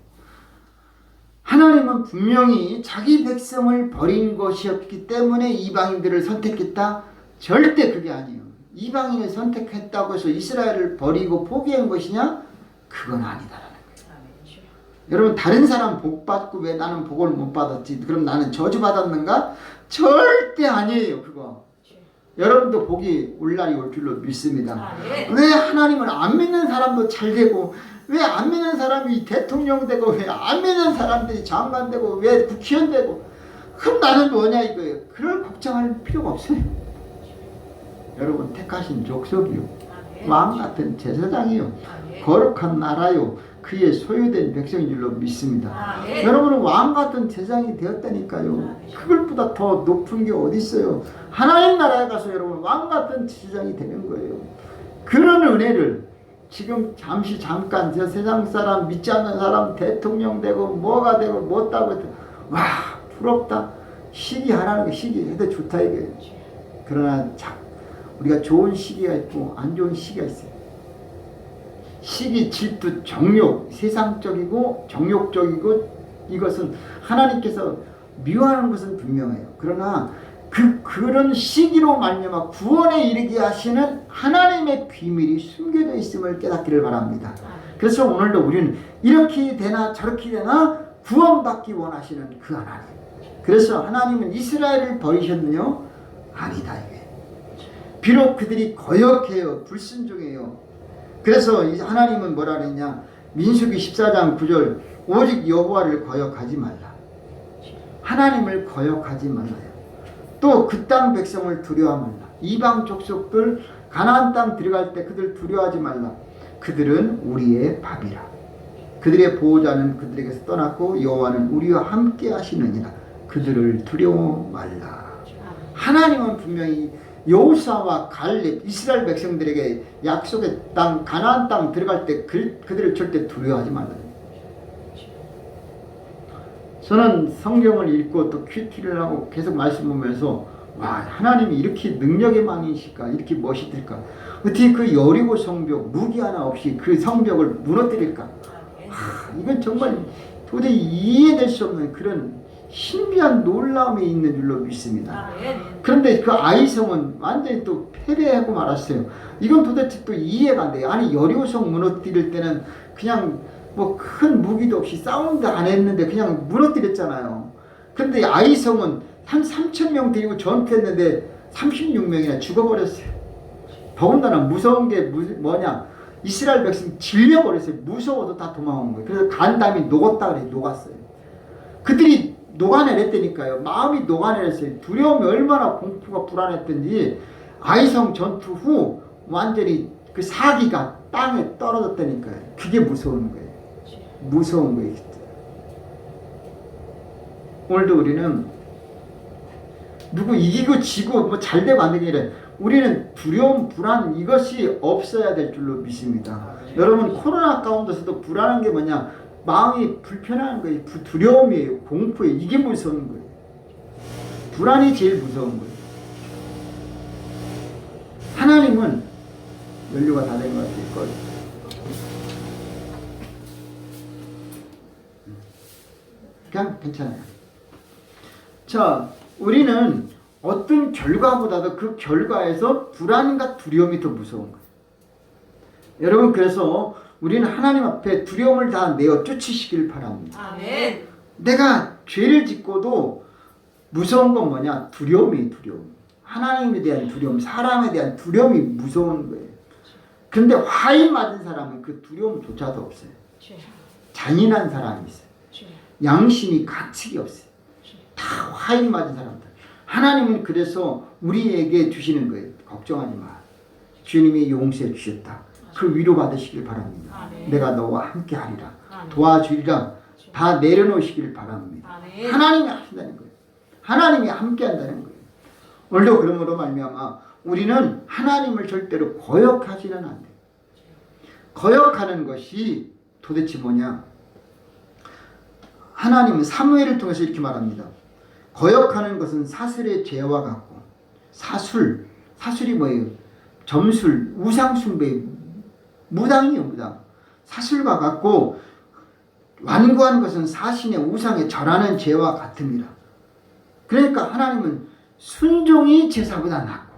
하나님은 분명히 자기 백성을 버린 것이었기 때문에 이방인들을 선택했다? 절대 그게 아니에요. 이방인을 선택했다고 해서 이스라엘을 버리고 포기한 것이냐? 그건 아니다라는 거예요. 여러분, 다른 사람 복 받고 왜 나는 복을 못 받았지? 그럼 나는 저주 받았는가? 절대 아니에요. 그거. 여러분도 복이 올 날이 올 줄로 믿습니다. 왜 하나님을 안 믿는 사람도 잘 되고, 왜 안 믿는 사람이 대통령 되고, 왜 안 믿는 사람들이 장관 되고, 왜 국회의원 되고, 그럼 나는 뭐냐 이거예요. 그럴 걱정할 필요가 없어요. 여러분, 택하신 족속이요, 마음 같은 제사장이요, 거룩한 나라요, 그의 소유된 백성인 줄로 믿습니다. 여러분은 왕 같은 제사장이 되었다니까요. 그걸보다 더 높은 게 어디 있어요. 하나님 나라에 가서 여러분 왕 같은 제사장이 되는 거예요. 그런 은혜를 지금 잠깐 저 세상 사람 믿지 않는 사람 대통령 되고 뭐가 되고 못다고 해도 와 부럽다. 시기하라는 게 시기해도 좋다 이거예요. 그러나 우리가 좋은 시기가 있고 안 좋은 시기가 있어요. 시기, 질투, 정욕, 세상적이고 정욕적이고 이것은 하나님께서 미워하는 것은 분명해요. 그러나 그런 시기로 말미암아 구원에 이르게 하시는 하나님의 비밀이 숨겨져 있음을 깨닫기를 바랍니다. 그래서 오늘도 우리는 이렇게 되나 저렇게 되나 구원받기 원하시는 그 하나님. 그래서 하나님은 이스라엘을 버리셨느냐? 아니다 이게. 비록 그들이 거역해요, 불순종해요. 그래서 하나님은 뭐라 그랬냐? 민수기 14장 9절 오직 여호와를 거역하지 말라. 하나님을 거역하지 말라요. 또 그 땅 백성을 두려워 말라. 이방 족속들 가나안 땅 들어갈 때 그들 두려워하지 말라. 그들은 우리의 밥이라. 그들의 보호자는 그들에게서 떠났고 여호와는 우리와 함께 하시느니라. 그들을 두려워 말라. 하나님은 분명히 여호수아와 갈렙 이스라엘 백성들에게 약속의 땅 가나안 땅 들어갈 때 그들을 절대 두려워하지 말라. 저는 성경을 읽고 또 큐티를 하고 계속 말씀 보면서 와, 하나님이 이렇게 능력의 망이실까, 이렇게 멋있을까, 어떻게 그 여리고 성벽 무기 하나 없이 그 성벽을 무너뜨릴까. 이건 정말 도저히 이해될 수 없는 그런 신비한 놀라움이 있는 줄로 믿습니다. 그런데 그 아이성은 완전히 또 패배하고 말았어요. 이건 도대체 또 이해가 안 돼요. 아니 여리고성 무너뜨릴 때는 그냥 뭐 큰 무기도 없이 싸움도 안 했는데 그냥 무너뜨렸잖아요. 그런데 아이성은 한 3,000명 데리고 전투했는데 36명이나 죽어버렸어요. 더군다나 무서운 게 뭐냐? 이스라엘 백성 질려버렸어요. 무서워도 다 도망온 거예요. 그래서 간담이 녹았다 그래요. 녹았어요. 그들이 녹아내렸다니까요. 마음이 녹아내렸어요. 두려움이 얼마나 공포가 불안했던지 아이성 전투 후 완전히 그 사기가 땅에 떨어졌다니까요. 그게 무서운 거예요. 무서운 거예요. 오늘도 우리는 누구 이기고 지고 뭐 잘되고 안 되게 아니라 우리는 두려움, 불안 이것이 없어야 될 줄로 믿습니다. 여러분 코로나 가운데서도 불안한 게 뭐냐? 마음이 불편한 거예요. 두려움이에요. 공포예요. 이게 무서운 거예요. 불안이 제일 무서운 거예요. 하나님은 연료가 다 된 것 같아요. 그냥 괜찮아요. 자, 우리는 어떤 결과보다도 그 결과에서 불안과 두려움이 더 무서운 거예요. 여러분 그래서 우리는 하나님 앞에 두려움을 다 내어 쫓으시길 바랍니다. 아멘. 내가 죄를 짓고도 무서운 건 뭐냐? 두려움. 하나님에 대한 두려움, 사람에 대한 두려움이 무서운 거예요. 그런데 화인 맞은 사람은 그 두려움조차도 없어요. 잔인한 사람이 있어요. 양심이 가책이 없어요. 다 화인 맞은 사람들. 하나님은 그래서 우리에게 주시는 거예요. 걱정하지 마. 주님이 용서해 주셨다. 그 위로 받으시길 바랍니다. 아멘. 내가 너와 함께 하리라. 아멘. 도와주리라. 다 내려놓으시길 바랍니다. 아멘. 하나님이 하신다는 거예요. 하나님이 함께 한다는 거예요. 오늘도 그러므로 말미암아 우리는 하나님을 절대로 거역하지는 않아요. 거역하는 것이 도대체 뭐냐? 하나님은 사무엘을 통해서 이렇게 말합니다. 거역하는 것은 사슬의 죄와 같고 사술이 뭐예요? 점술, 우상숭배, 무당이요 무당. 사술과 같고 완고한 것은 사신의 우상에 절하는 죄와 같습니다. 그러니까 하나님은 순종이 제사보다 낫고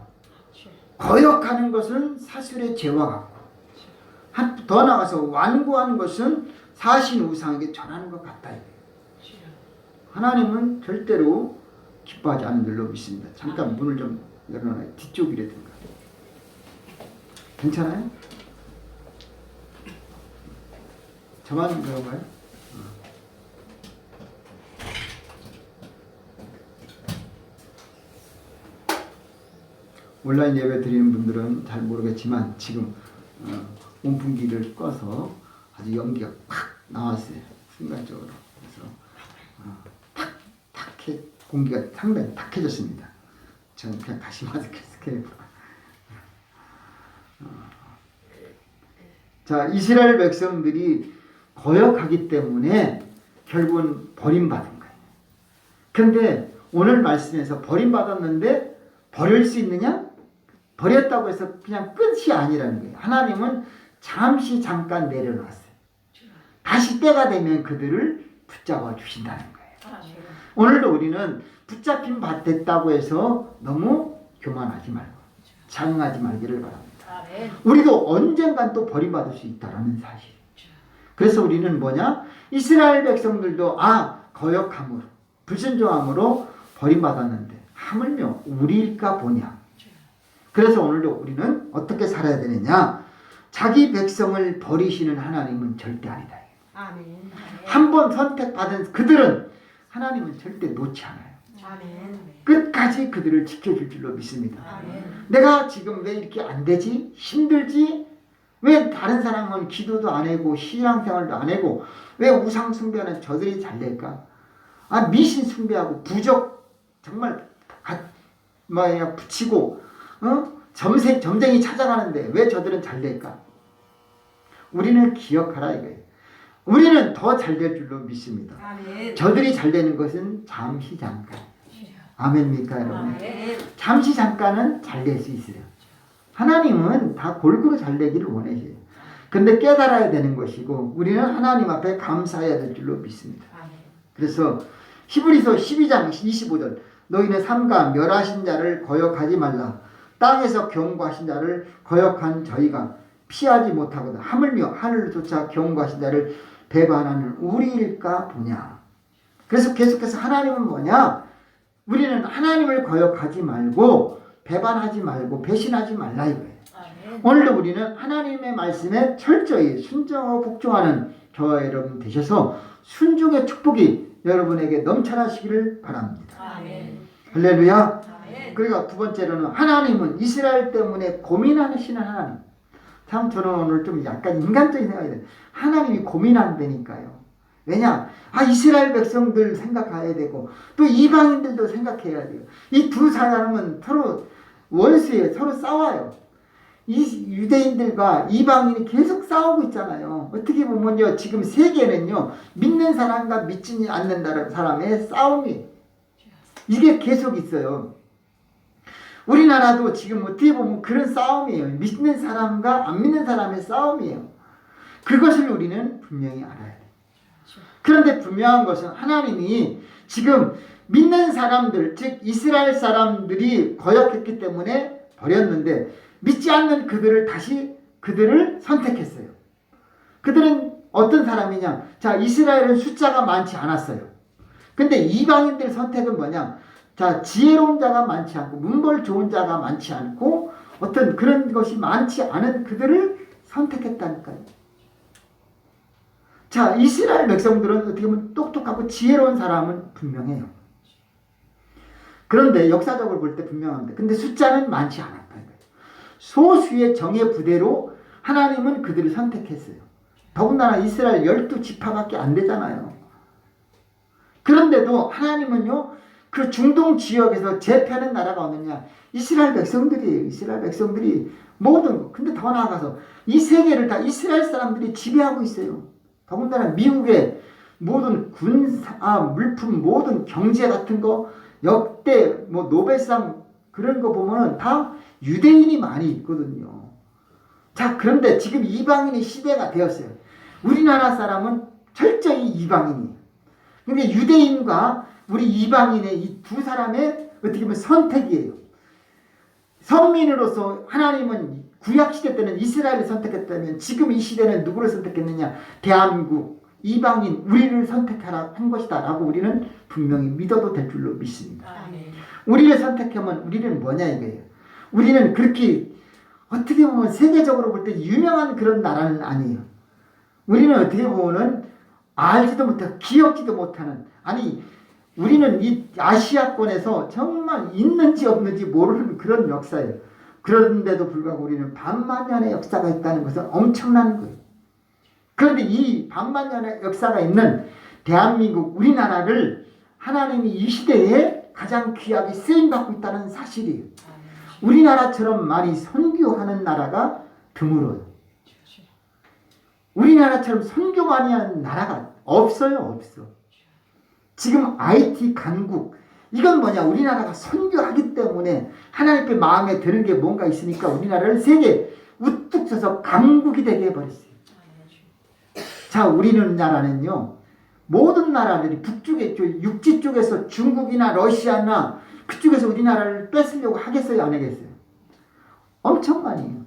거역하는 것은 사술의 죄와 같고 더 나아가서 완고한 것은 사신 우상에게 절하는 것 같다. 하나님은 절대로 기뻐하지 않는 줄로 믿습니다. 잠깐 문을 좀 열어놔요. 뒤쪽이라든가. 괜찮아요? 저만 그런가요? 온라인 예배 드리는 분들은 잘 모르겠지만 지금 온풍기를 꺼서 아주 연기가 팍 나왔어요. 순간적으로. 그래서 공기가 상당히 탁해졌습니다. 저는 그냥 다시 마스크 스케일. 자, 이스라엘 백성들이 거역하기 때문에 결국은 버림받은 거예요. 그런데 오늘 말씀에서 버림받았는데 버릴 수 있느냐? 버렸다고 해서 그냥 끝이 아니라는 거예요. 하나님은 잠시 잠깐 내려놨어요. 다시 때가 되면 그들을 붙잡아 주신다는 거예요. 오늘도 우리는 붙잡힘 받았다고 해서 너무 교만하지 말고 장응하지 말기를 바랍니다. 우리도 언젠간 또 버림받을 수 있다는 사실. 그래서 우리는 뭐냐? 이스라엘 백성들도 거역함으로 불순종함으로 버림받았는데 하물며 우리일까 보냐. 그래서 오늘도 우리는 어떻게 살아야 되느냐? 자기 백성을 버리시는 하나님은 절대 아니다. 아멘. 한 번 선택받은 그들은 하나님은 절대 놓지 않아요. 아멘. 끝까지 그들을 지켜줄 줄로 믿습니다. 아멘. 내가 지금 왜 이렇게 안 되지? 힘들지? 왜 다른 사람은 기도도 안 하고 신앙생활도 안 하고 왜 우상 숭배하는 저들이 잘 될까? 미신 숭배하고 부적 정말 붙이고 점쟁이 찾아가는데 왜 저들은 잘 될까? 우리는 기억하라 이거예요. 우리는 더 잘 될 줄로 믿습니다. 아멘. 저들이 잘 되는 것은 잠시 잠깐. 아멘입니까 여러분? 아멘. 잠시 잠깐은 잘 될 수 있어요. 하나님은 다 골고루 잘 되기를 원하셔요. 근데 깨달아야 되는 것이고 우리는 하나님 앞에 감사해야 될 줄로 믿습니다. 아멘. 그래서 히브리서 12장 25절 너희는 삼가 멸하신 자를 거역하지 말라. 땅에서 경고하신 자를 거역한 저희가 피하지 못하거든 하물며 하늘을 쫓아 경고하신 자를 배반하는 우리일까 보냐. 그래서 계속해서 하나님은 뭐냐? 우리는 하나님을 거역하지 말고 배반하지 말고 배신하지 말라 이거예요. 아멘. 오늘도 우리는 하나님의 말씀에 철저히 순종하고 복종하는 저와 여러분 되셔서 순종의 축복이 여러분에게 넘쳐나시기를 바랍니다. 아멘. 할렐루야. 아멘. 그리고 두 번째로는 하나님은 이스라엘 때문에 고민하시는 하나님. 참 저는 오늘 좀 약간 인간적인 생각이 돼요. 하나님이 고민한다니까요. 왜냐? 이스라엘 백성들 생각해야 되고 또 이방인들도 생각해야 돼요. 이 두 사람은 서로 원수예요. 서로 싸워요. 이 유대인들과 이방인이 계속 싸우고 있잖아요. 어떻게 보면요. 지금 세계는요. 믿는 사람과 믿지 않는 사람의 싸움이 이게 계속 있어요. 우리나라도 지금 어떻게 보면 그런 싸움이에요. 믿는 사람과 안 믿는 사람의 싸움이에요. 그것을 우리는 분명히 알아야 돼요. 그런데 분명한 것은 하나님이 지금 믿는 사람들, 즉 이스라엘 사람들이 거역했기 때문에 버렸는데 믿지 않는 그들을 선택했어요. 그들은 어떤 사람이냐? 자, 이스라엘은 숫자가 많지 않았어요. 근데 이방인들 선택은 뭐냐? 자, 지혜로운 자가 많지 않고 문벌 좋은 자가 많지 않고 어떤 그런 것이 많지 않은 그들을 선택했다니까요. 자, 이스라엘 백성들은 어떻게 보면 똑똑하고 지혜로운 사람은 분명해요. 그런데 역사적으로 볼 때 분명한데 근데 숫자는 많지 않았다는 거예요. 소수의 정예 부대로 하나님은 그들을 선택했어요. 더군다나 이스라엘 12지파밖에 안 되잖아요. 그런데도 하나님은요. 그 중동 지역에서 제패하는 나라가 어느냐? 이스라엘 백성들이에요. 이스라엘 백성들이 모든 거. 근데 더 나아가서 이 세계를 다 이스라엘 사람들이 지배하고 있어요. 더군다나 미국의 모든 물품, 모든 경제 같은 거, 역대 노벨상 그런 거 보면은 다 유대인이 많이 있거든요. 자, 그런데 지금 이방인의 시대가 되었어요. 우리나라 사람은 철저히 이방인이에요. 근데 유대인과 우리 이방인의 이 두 사람의 어떻게 보면 선택이에요. 선민으로서 하나님은 구약시대 때는 이스라엘을 선택했다면 지금 이 시대는 누구를 선택했느냐? 대한민국, 이방인, 우리를 선택하라 한 것이다 라고 우리는 분명히 믿어도 될 줄로 믿습니다. 아멘. 우리를 선택하면 우리는 뭐냐 이거예요. 우리는 그렇게 어떻게 보면 세계적으로 볼 때 유명한 그런 나라는 아니에요. 우리는 어떻게 보면은 알지도 못하고 기억지도 못하는 우리는 이 아시아권에서 정말 있는지 없는지 모르는 그런 역사예요. 그런데도 불구하고 우리는 반만년의 역사가 있다는 것은 엄청난 거예요. 그런데 이 반만년의 역사가 있는 대한민국 우리나라를 하나님이 이 시대에 가장 귀하게 쓰임받고 있다는 사실이에요. 우리나라처럼 많이 선교하는 나라가 드물어요. 우리나라처럼 선교 많이 하는 나라가 없어요. 없어. 지금 IT 강국, 이건 뭐냐? 우리나라가 선교하기 때문에 하나님께 마음에 드는 게 뭔가 있으니까 우리나라를 세계 우뚝 서서 강국이 되게 해버렸어요. 자, 우리나라는요, 모든 나라들이 북쪽에 육지 쪽에서 중국이나 러시아나 그쪽에서 우리나라를 뺏으려고 하겠어요, 안 하겠어요? 엄청 많이 해요.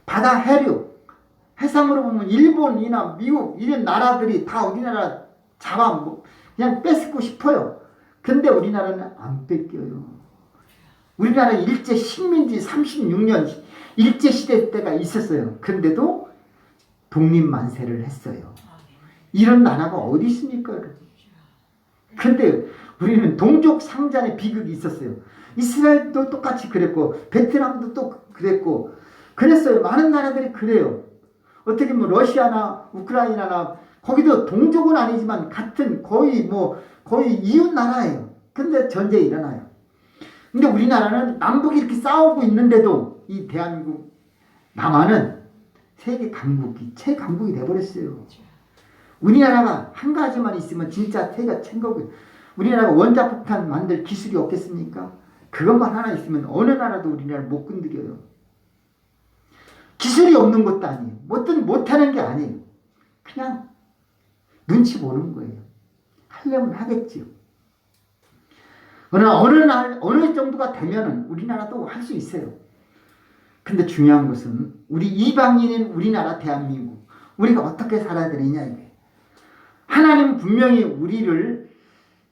바다 해륙, 해상으로 보면 일본이나 미국 이런 나라들이 다 우리나라 그냥 뺏고 싶어요. 근데 우리나라는 안 뺏겨요. 우리나라 일제 식민지 36년 일제시대 때가 있었어요. 근데도 독립만세를 했어요. 이런 나라가 어디 있습니까, 여러분? 근데 우리는 동족 상잔의 비극이 있었어요. 이스라엘도 똑같이 그랬고 베트남도 또 그랬고 그랬어요. 많은 나라들이 그래요. 어떻게 보면 러시아나 우크라이나나 거기도 동족은 아니지만 같은 거의 이웃 나라예요. 근데 전쟁이 일어나요. 근데 우리나라는 남북이 이렇게 싸우고 있는데도 이 대한민국 남한은 세계 강국이 최강국이 돼버렸어요. 우리나라가 한 가지만 있으면 진짜 세계가 최고고요. 우리나라가 원자폭탄 만들 기술이 없겠습니까? 그것만 하나 있으면 어느 나라도 우리나라를 못 건드려요. 기술이 없는 것도 아니에요. 못하는 게 아니에요. 그냥 눈치 보는 거예요. 하려면 하겠지요. 그러나 어느 정도가 되면은 우리나라도 할 수 있어요. 근데 중요한 것은 우리 이방인인 우리나라 대한민국 우리가 어떻게 살아야 되느냐 이게. 하나님 분명히 우리를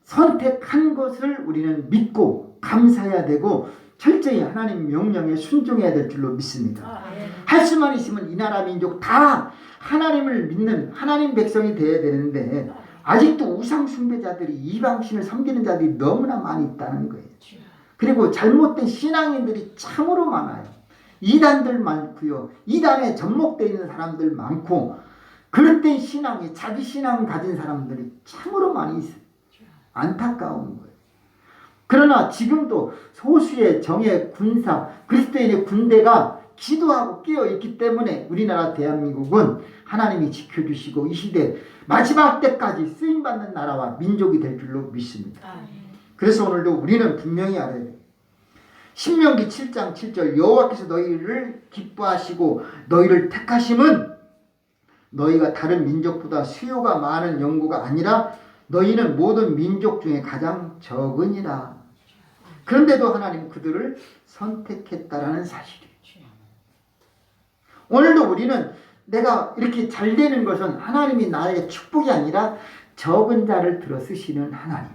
선택한 것을 우리는 믿고 감사해야 되고 철저히 하나님 명령에 순종해야 될 줄로 믿습니다. 할 수만 있으면 이 나라 민족 다 하나님을 믿는 하나님 백성이 되어야 되는데 아직도 우상 숭배자들이 이방신을 섬기는 자들이 너무나 많이 있다는 거예요. 그리고 잘못된 신앙인들이 참으로 많아요. 이단들 많고요. 이단에 접목되어 있는 사람들 많고 그릇된 신앙이 자기 신앙 가진 사람들이 참으로 많이 있어요. 안타까운 거예요. 그러나 지금도 소수의 정예 군사 그리스도인의 군대가 기도하고 깨어있기 때문에 우리나라 대한민국은 하나님이 지켜주시고 이 시대 마지막 때까지 쓰임받는 나라와 민족이 될 줄로 믿습니다. 그래서 오늘도 우리는 분명히 알아야 돼요. 신명기 7장 7절 여호와께서 너희를 기뻐하시고 너희를 택하심은 너희가 다른 민족보다 수요가 많은 영구가 아니라 너희는 모든 민족 중에 가장 적으니라. 그런데도 하나님은 그들을 선택했다라는 사실이에요. 오늘도 우리는 내가 이렇게 잘 되는 것은 하나님이 나에게 축복이 아니라 적은 자를 들어 쓰시는 하나님.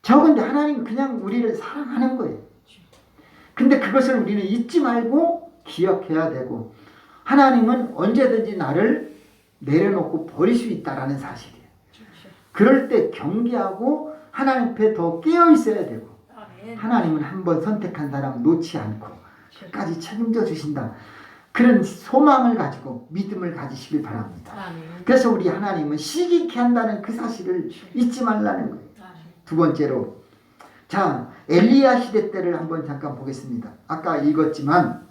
적은데 하나님은 그냥 우리를 사랑하는 거예요. 근데 그것을 우리는 잊지 말고 기억해야 되고 하나님은 언제든지 나를 내려놓고 버릴 수 있다라는 사실이에요. 그럴 때 경계하고 하나님 앞에 더 깨어 있어야 되고 하나님은 한번 선택한 사람 놓지 않고 끝까지 책임져 주신다. 그런 소망을 가지고 믿음을 가지시길 바랍니다. 그래서 우리 하나님은 시기케 한다는 그 사실을 잊지 말라는 거예요. 두 번째로 자 엘리야 시대 때를 한번 잠깐 보겠습니다. 아까 읽었지만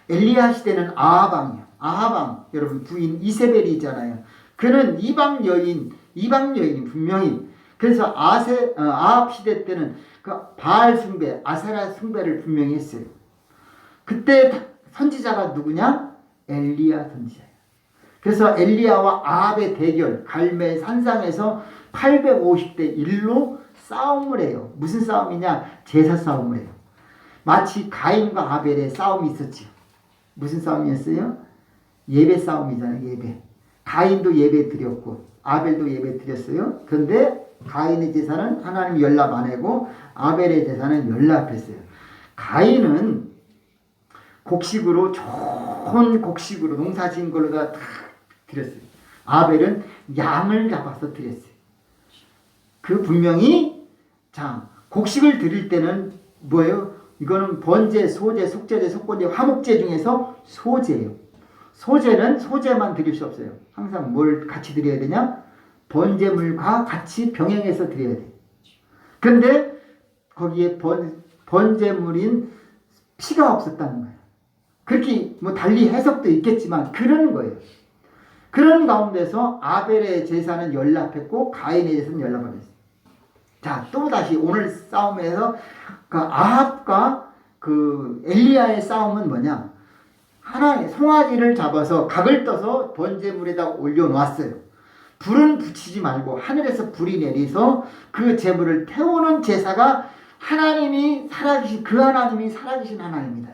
엘리야 시대는 아합 왕 여러분 부인 이세벨이잖아요. 그는 이방 여인이 분명히 그래서 아합 시대 때는 그 바알 숭배 아세라 숭배를 분명히 했어요. 그때 선지자가 누구냐? 엘리야 선지자예요. 그래서 엘리야와 아합의 대결 갈멜 산상에서 850대 1로 싸움을 해요. 무슨 싸움이냐? 제사 싸움을 해요. 마치 가인과 아벨의 싸움이 있었죠. 무슨 싸움이었어요? 예배 싸움이잖아요. 예배. 가인도 예배 드렸고 아벨도 예배 드렸어요. 그런데 가인의 제사는 하나님 연락 안 하고 아벨의 제사는 연락했어요. 가인은 곡식으로 좋은 곡식으로 농사 지은 걸로 다 드렸어요. 아벨은 양을 잡아서 드렸어요. 그 분명히 자 곡식을 드릴 때는 뭐예요? 이거는 번제, 소제, 속제제, 속건제, 화목제 중에서 소제예요. 소제는 소제만 드릴 수 없어요. 항상 뭘 같이 드려야 되냐? 번제물과 같이 병행해서 드려야 돼요. 그런데 거기에 번제물인 피가 없었다는 거예요. 그렇게 뭐 달리 해석도 있겠지만 그런 거예요. 그런 가운데서 아벨의 제사는 연락했고 가인의 제사는 연락을 했어요. 자, 또 다시 오늘 싸움에서 그 아합과 그 엘리야의 싸움은 뭐냐? 하나의 송아지를 잡아서 각을 떠서 번제물에다 올려놓았어요. 불은 붙이지 말고 하늘에서 불이 내리서 그 제물을 태우는 제사가 하나님이 살아계신 그 하나님이 살아계신 하나님이다.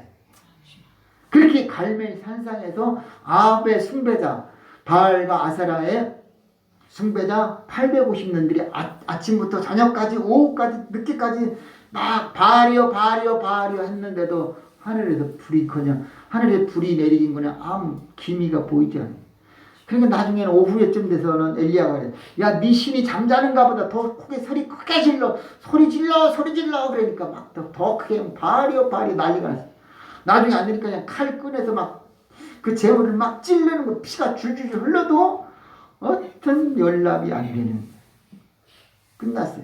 그렇게 갈멜 산상에서 아합의 숭배자 바알과 아세라의 숭배자 850년들이 아침부터 저녁까지 오후까지 늦게까지 막 바알이요 바알이요 바알이요 했는데도 하늘에서 불이커녕 하늘에 불이 내리긴 거냐 아무 기미가 보이지 않아요. 그러니까 나중에는 오후에쯤 돼서는 엘리야가 그래, 야, 네 신이 잠자는가 보다. 더 크게 질러. 소리 질러. 그러니까 막 더 크게 바알이요 바알이 난리가 났어. 나중에 안 되니까 그냥 칼 꺼내서 막 그 제물을 막 찌르는 거, 피가 줄줄 흘러도 어떤 연락이 안 되는. 끝났어요.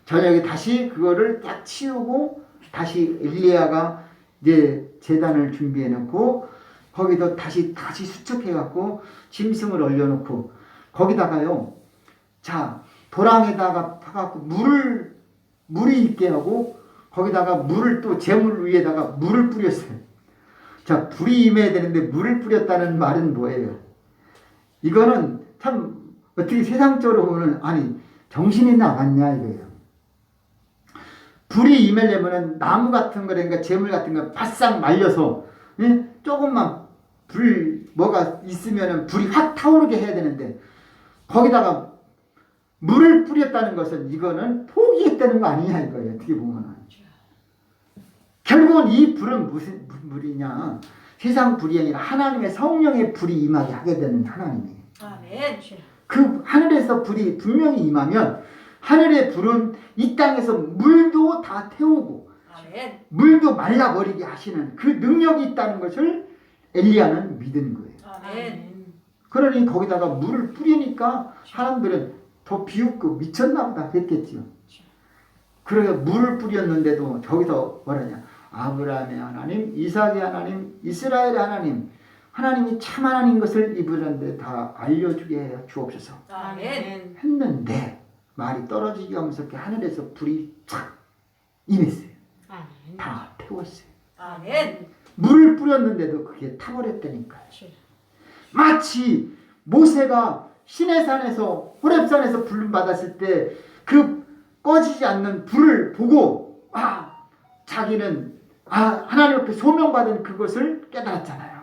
저녁에 다시 그거를 딱 치우고 다시 엘리야가 이제 제단을 준비해 놓고 거기도 다시 수척해 갖고 짐승을 올려놓고 거기다가요, 자, 도랑에다가 파갖고 물이 있게 하고 거기다가 물을 또 제물 위에다가 물을 뿌렸어요. 자, 불이 임해야 되는데 물을 뿌렸다는 말은 뭐예요? 이거는 참 어떻게 세상적으로 보면 아니 정신이 나갔냐 이거예요. 불이 임하려면은 나무 같은 거, 그러니까 제물 같은 거 바싹 말려서, 예? 조금만 뭐가 있으면은 불이 확 타오르게 해야 되는데 거기다가 물을 뿌렸다는 것은 이거는 포기했다는 거 아니냐 이거예요. 어떻게 보면은. 결국은 이 불은 무슨 불이냐? 세상 불이 아니라 하나님의 성령의 불이 임하게 하게 되는 하나님이에요. 아멘. 그 하늘에서 불이 분명히 임하면 하늘의 불은 이 땅에서 물도 다 태우고 아멘. 물도 말라버리게 하시는 그 능력이 있다는 것을 엘리야는 믿은 거예요. 아멘. 그러니 거기다가 물을 뿌리니까 사람들은 더 비웃고 미쳤나 보다 했겠죠. 그러니까 물을 뿌렸는데도 저기서 뭐라냐, 아브라함의 하나님, 이삭의 하나님, 이스라엘의 하나님, 하나님이 참 하나님 것을 이분한테 다 알려주게 해 주옵소서 아멘. 했는데 말이 떨어지기 하면서 하늘에서 불이 착 임했어요. 아멘. 다 태웠어요. 아멘. 물을 뿌렸는데도 그게 타버렸다니까요. 마치 모세가 시내산에서 호렙산에서 부름 받았을 때 그 꺼지지 않는 불을 보고 자기는 하나님 앞에 소명받은 그것을 깨달았잖아요.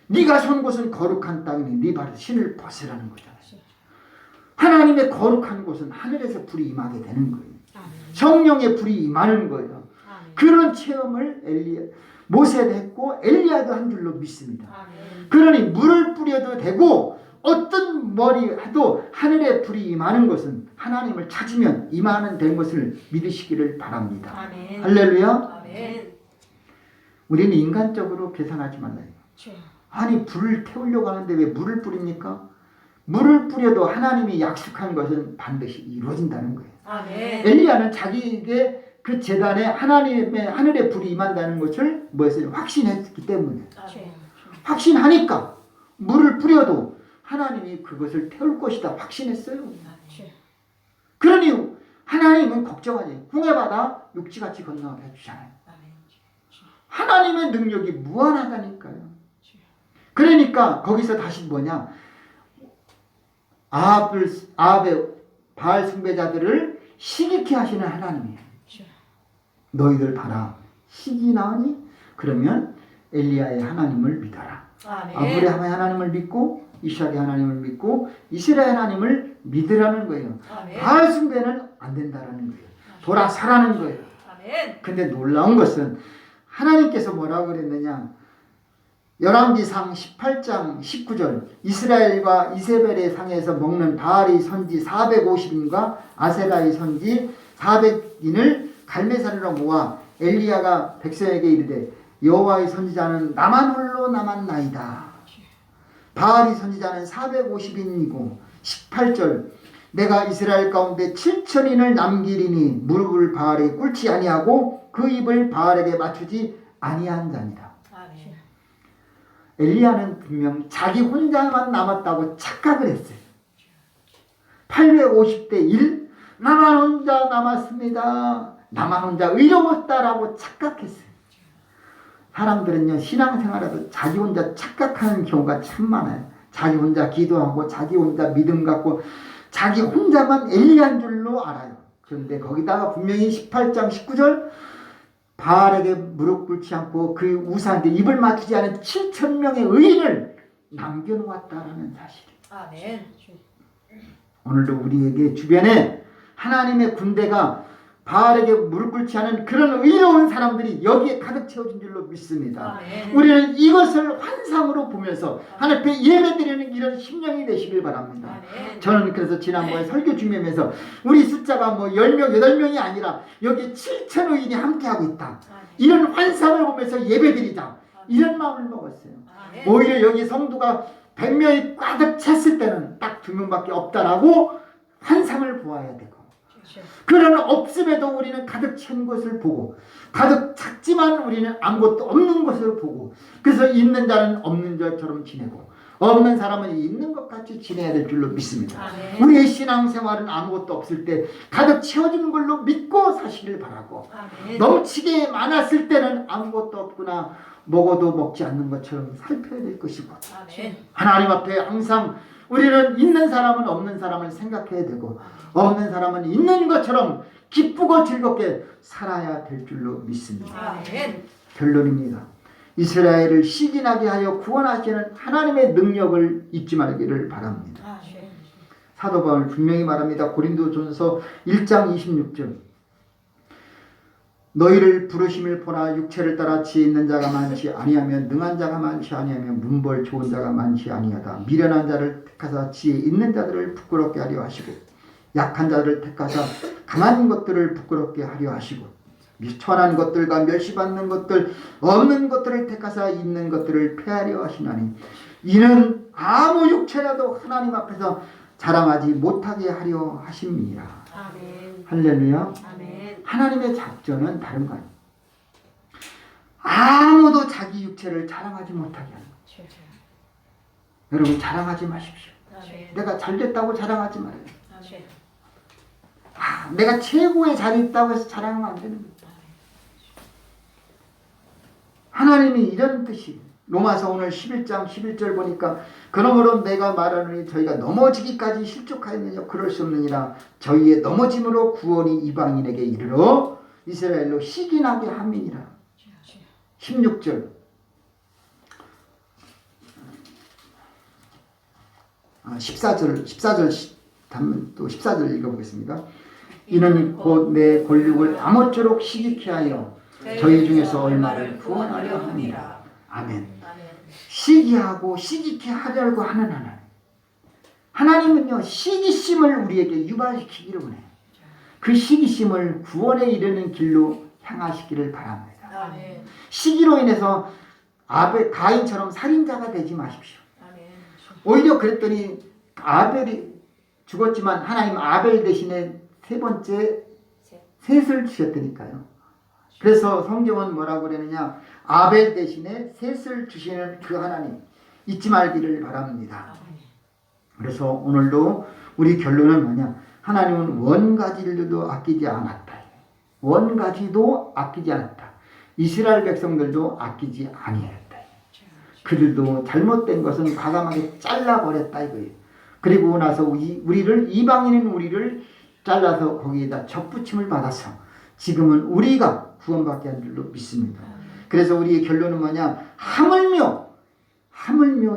네가 선 곳은 거룩한 땅이니 네 발에 신을 벗으라는 거잖아요. 하나님의 거룩한 곳은 하늘에서 불이 임하게 되는 거예요. 성령의 불이 임하는 거예요. 그런 체험을 모세도 했고 엘리야도 한 줄로 믿습니다. 그러니 물을 뿌려도 되고 어떤 머리 해도 하늘의 불이 임하는 것은 하나님을 찾으면 임하는 된 것을 믿으시기를 바랍니다. 아멘. 할렐루야. 아멘. 우리는 인간적으로 계산하지 말라요. 아니 불을 태우려고 하는데 왜 물을 뿌립니까? 물을 뿌려도 하나님이 약속한 것은 반드시 이루어진다는 거예요. 아멘. 엘리야는 자기에게 그 제단에 하늘의 불이 임한다는 것을 확신했기 때문에 확신하니까 물을 뿌려도 하나님이 그것을 태울 것이다 확신했어요. 그러니 하나님은 걱정하지. 홍해바다 육지같이 건너게 해주잖아요. 하나님의 능력이 무한하다니까요. 그러니까 거기서 다시 뭐냐, 아합의 바알 숭배자들을 시기케 하시는 하나님이에요. 너희들 봐라, 시기 나오니? 그러면 엘리야의 하나님을 믿어라. 아브라함의 하나님을 믿고 이삭의 하나님을 믿고 이스라엘 하나님을 믿으라는 거예요. 바알 숭배는 안 된다라는 거예요. 돌아서라는 거예요. 근데 놀라운 것은 하나님께서 뭐라고 그랬느냐, 열왕기상 18장 19절 이스라엘과 이세벨의 상에서 먹는 바알의 선지 450인과 아세라의 선지 400인을 갈매산으로 모아 엘리야가 백성에게 이르되 여호와의 선지자는 나만 홀로 남았나이다. 바알의 선지자는 450인이고 18절 내가 이스라엘 가운데 7천인을 남기리니 무릎을 바알에게 꿇지 아니하고 그 입을 바알에게 맞추지 아니한 자니라. 엘리야는 분명 자기 혼자만 남았다고 착각을 했어요. 850대 1, 나만 혼자 남았습니다. 나만 혼자 의로웠다라고 착각했어요. 사람들은요, 신앙생활에도 자기 혼자 착각하는 경우가 참 많아요. 자기 혼자 기도하고 자기 혼자 믿음 갖고 자기 혼자만 엘리야인 줄로 알아요. 그런데 거기다가 분명히 18장 19절 바알에게 무릎 꿇지 않고 그 우상에게 입을 맞추지 않은 7,000명의 의인을 남겨놓았다라는 사실. 아멘. 오늘도 우리에게 주변에 하나님의 군대가 바알에게 무릎 꿇지 않은 그런 의로운 사람들이 여기에 가득 채워진 줄로 믿습니다. 아멘. 우리는 이것을 환상으로 보면서 하나님 앞에 예배드리는 이런 심령이 되시길 바랍니다. 아멘. 저는 그래서 지난번에 설교 준비하면서 우리 숫자가 뭐 10명, 8명이 아니라 여기 7천 의인이 함께하고 있다. 이런 환상을 보면서 예배드리자. 이런 마음을 먹었어요. 아멘. 오히려 여기 성도가 100명이 가득 찼을 때는 딱 2명밖에 없다라고 환상을 보아야 되고, 그런 없음에도 우리는 가득 찬 것을 보고, 가득 찼지만 우리는 아무것도 없는 것을 보고, 그래서 있는 자는 없는 자처럼 지내고 없는 사람은 있는 것 같이 지내야 될 줄로 믿습니다. 아멘. 우리의 신앙생활은 아무것도 없을 때 가득 채워진 걸로 믿고 사시길 바라고, 아멘. 넘치게 많았을 때는 아무것도 없구나, 먹어도 먹지 않는 것처럼 살펴야 될 것이고, 아멘. 하나님 앞에 항상 우리는 있는 사람은 없는 사람을 생각해야 되고 없는 사람은 있는 것처럼 기쁘고 즐겁게 살아야 될 줄로 믿습니다. 아멘. 결론입니다. 이스라엘을 시기나게 하여 구원하시는 하나님의 능력을 잊지 말기를 바랍니다. 아멘. 사도 바울 분명히 말합니다. 고린도전서 1장 26절. 너희를 부르심을 보나 육체를 따라 지혜 있는 자가 많지 아니하면 능한 자가 많지 아니하면 문벌 좋은 자가 많지 아니하다. 미련한 자를 택하사 지혜 있는 자들을 부끄럽게 하려 하시고 약한 자들을 택하사 강한 것들을 부끄럽게 하려 하시고 미천한 것들과 멸시받는 것들 없는 것들을 택하사 있는 것들을 폐하려 하시나니 이는 아무 육체라도 하나님 앞에서 자랑하지 못하게 하려 하심이니라. 아멘. 할렐루야. 아멘. 하나님의 작전은 다른 거 아니에요. 아무도 자기 육체를 자랑하지 못하게 하는 거예요. 여러분 자랑하지 마십시오. 아멘. 내가 잘됐다고 자랑하지 말아요. 아멘. 내가 최고의 잘했다고 해서 자랑하면 안 되는 거예요. 하나님이 이런 뜻이에요. 로마서 오늘 11장 11절 보니까 그러므로 내가 말하노니 저희가 넘어지기까지 실족하였느냐 그럴 수 없느니라. 저희의 넘어짐으로 구원이 이방인에게 이르러 이스라엘로 시기나게 함이니라. 16절 14절 또 14절 읽어보겠습니다. 이는 곧 내 권력을 아무쪼록 시기케 하여 저희 중에서 얼마를 구원하려 함이라. 아멘. 시기하고 시기케 하려고 하는 하나님. 하나님은요 시기심을 우리에게 유발시키기를 원해요. 그 시기심을 구원에 이르는 길로 향하시기를 바랍니다. 아멘. 시기로 인해서 가인처럼 살인자가 되지 마십시오. 아멘. 오히려 그랬더니 아벨이 죽었지만 하나님 아벨 대신에 세 번째 셋을 주셨다니까요. 그래서 성경은 뭐라고 그러느냐, 아벨 대신에 셋을 주시는 그 하나님 잊지 말기를 바랍니다. 그래서 오늘도 우리 결론은 뭐냐, 하나님은 원가지들도 아끼지 않았다. 원가지도 아끼지 않았다. 이스라엘 백성들도 아끼지 아니했다. 그들도 잘못된 것은 과감하게 잘라버렸다 이거예요. 그리고 나서 우리를 이방인인 우리를 잘라서 거기에다 접붙임을 받아서 지금은 우리가 구원받게 한 줄로 믿습니다. 그래서 우리의 결론은 뭐냐, 하물며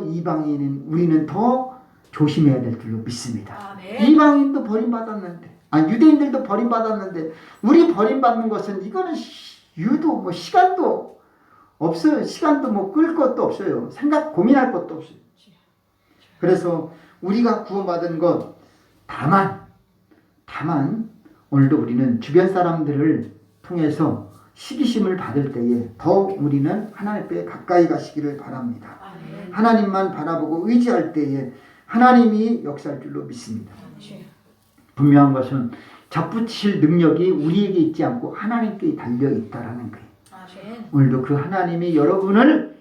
이방인인 우리는 더 조심해야 될 줄로 믿습니다. 아멘. 이방인도 버림받았는데, 유대인들도 버림받았는데, 우리 버림받는 것은 이거는 유도 뭐 시간도 없어요. 시간도 뭐 끌 것도 없어요. 고민할 것도 없어요. 그래서 우리가 구원받은 것, 다만 오늘도 우리는 주변 사람들을 통해서 시기심을 받을 때에 더욱 우리는 하나님 앞에 가까이 가시기를 바랍니다. 아멘. 하나님만 바라보고 의지할 때에 하나님이 역사할 줄로 믿습니다. 분명한 것은 접붙이실 능력이 우리에게 있지 않고 하나님께 달려있다라는 거예요. 아멘. 오늘도 그 하나님이 여러분을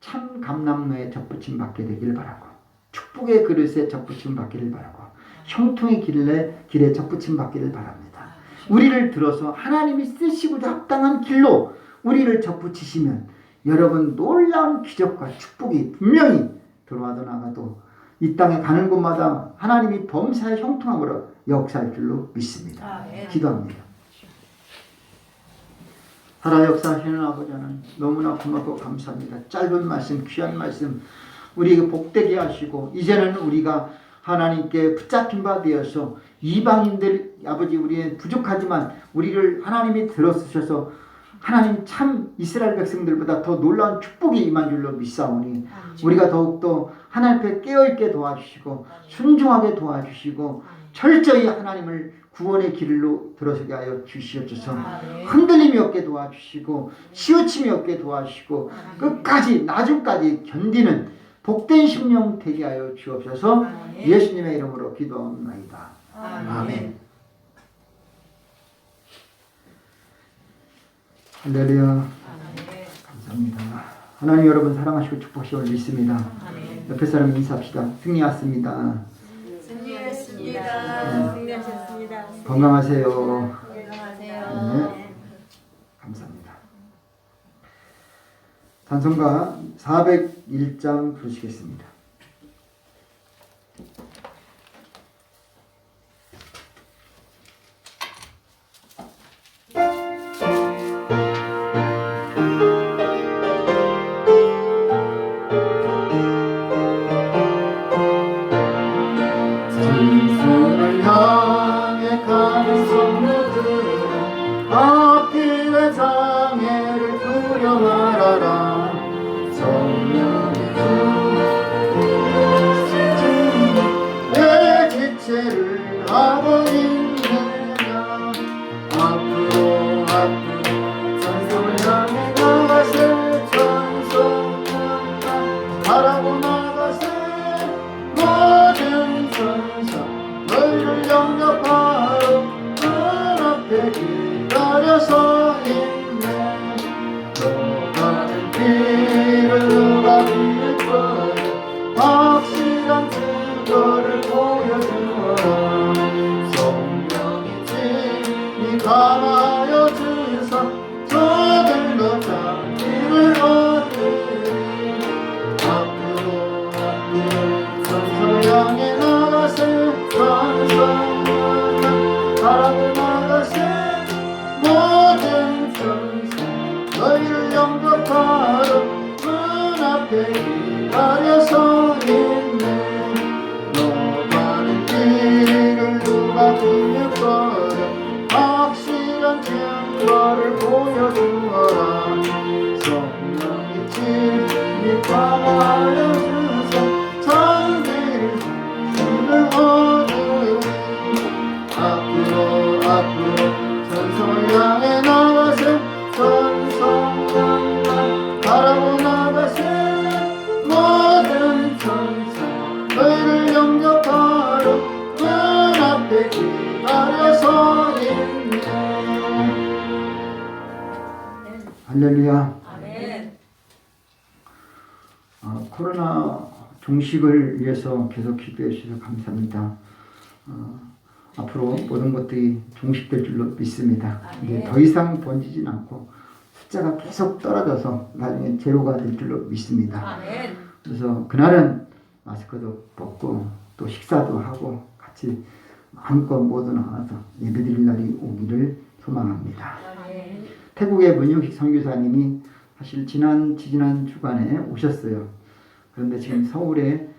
참 감람로에 접붙임 받게 되기를 바라고, 축복의 그릇에 접붙임 받기를 바라고, 형통의 길에 접붙임 받기를 바랍니다. 우리를 들어서 하나님이 쓰시고자 합당한 길로 우리를 접붙이시면 여러분 놀라운 기적과 축복이 분명히 들어와도 나가도 이 땅에 가는 곳마다 하나님이 범사의 형통함으로 역사할 줄로 믿습니다. 기도합니다. 살아 역사하시는 아버지 하나님 너무나 고맙고 감사합니다. 짧은 말씀 귀한 말씀 우리에게 복되게 하시고 이제는 우리가 하나님께 붙잡힌 바 되어서 이방인들 아버지 우리의 부족하지만 우리를 하나님이 들어쓰셔서 하나님 참 이스라엘 백성들보다 더 놀라운 축복이 임한 줄로 믿사오니 우리가 더욱더 하나님 앞에 깨어있게 도와주시고 순종하게 도와주시고 철저히 하나님을 구원의 길로 들어서게 하여 주시옵소서. 흔들림이 없게 도와주시고 치우침이 없게 도와주시고 끝까지 나중까지 견디는 복된 심령 되게 하여 주옵소서. 예수님의 이름으로 기도합니다. 아멘. 할렐루야. 감사합니다. 하나님 여러분 사랑하시고 축복하시고 믿습니다. 옆에 사람 인사합시다. 승리하셨습니다. 승리했습니다. 승리하셨습니다. 건강하세요. 건강하세요. 네. 감사합니다. 찬송가 401장 부르시겠습니다. 진수를 향해 가는 성도들아 앞길의 장애를 두려 말아라. 성령의 주 내 지체를 하고 있느냐. 앞으로 찬송을 향해 나가세. 찬송을 바라고 나가세. 모든 천사 너희를 영접하러 문 앞에 기다려서 있네. 너 가는 길을 누가 비울 거야. 확실한 증거를 보여주어라. 성령이 진이 감하여 주사 저들도 자기를 얻으리. 앞으로 향해 나가세. 찬송을 바라고 나가세. 모든 천사 너희를 영접하러 문 앞에 기다려서 있네. 너 가는 길을 누가 비울 거야. 확실한 증거를 보여주어라. 성령이 진리 감하여 주사 자기를 얻으리. 앞으로 찬송을 향해 나가세. 찬송을 바라고 나가세. 모든 천사 너희를 영접하러 문 앞에 기다려서 있네. 할렐루야. 아멘. 코로나 종식을 위해서 계속 기도해 주셔서 감사합니다. 앞으로 모든 것들이 종식될 줄로 믿습니다. 이제 더 이상 번지진 않고 숫자가 계속 떨어져서 나중에 제로가 될 줄로 믿습니다. 아멘. 그래서 그날은 마스크도 벗고 또 식사도 하고 같이 마음껏 모두 나와서 예배드릴 날이 오기를 소망합니다. 아멘. 태국의 문용식 선교사님이 사실 지난 주간에 오셨어요. 그런데 지금 서울에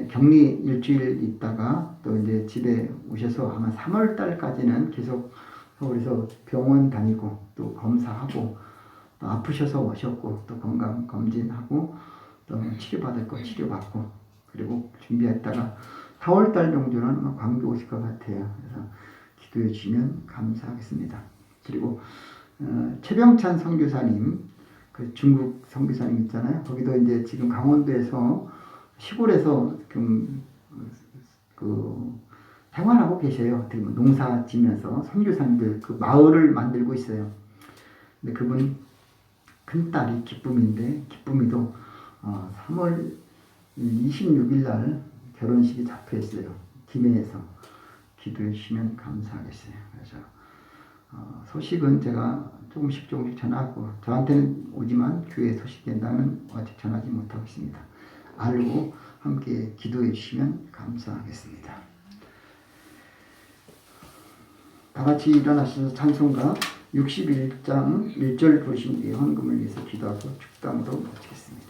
격리 일주일 있다가 또 이제 집에 오셔서 아마 3월 달까지는 계속 서울에서 병원 다니고 또 검사하고 또 아프셔서 오셨고 또 건강 검진하고 또 치료받을 거 치료받고 그리고 준비했다가 4월 달 정도는 아마 광주 오실 것 같아요. 그래서 기도해 주시면 감사하겠습니다. 그리고 최병찬 선교사님 그 중국 선교사님 있잖아요. 거기도 이제 지금 강원도에서 시골에서 그 생활하고 계셔요. 농사 지면서 선교사님들 그 마을을 만들고 있어요. 근데 그분 큰 딸이 기쁨인데 기쁨이도 3월 26일 날 결혼식이 잡혀 있어요. 김해에서. 기도해 주시면 감사하겠어요. 그래서 소식은 제가 조금씩 전하고 저한테는 오지만 교회 소식 된다는 아직 전하지 못하고 있습니다. 알고 함께 기도해 주시면 감사하겠습니다. 다 같이 일어나셔서 찬송가 61장 1절 부르신 뒤에 헌금을 위해서 기도하고 축담으로 마치겠습니다.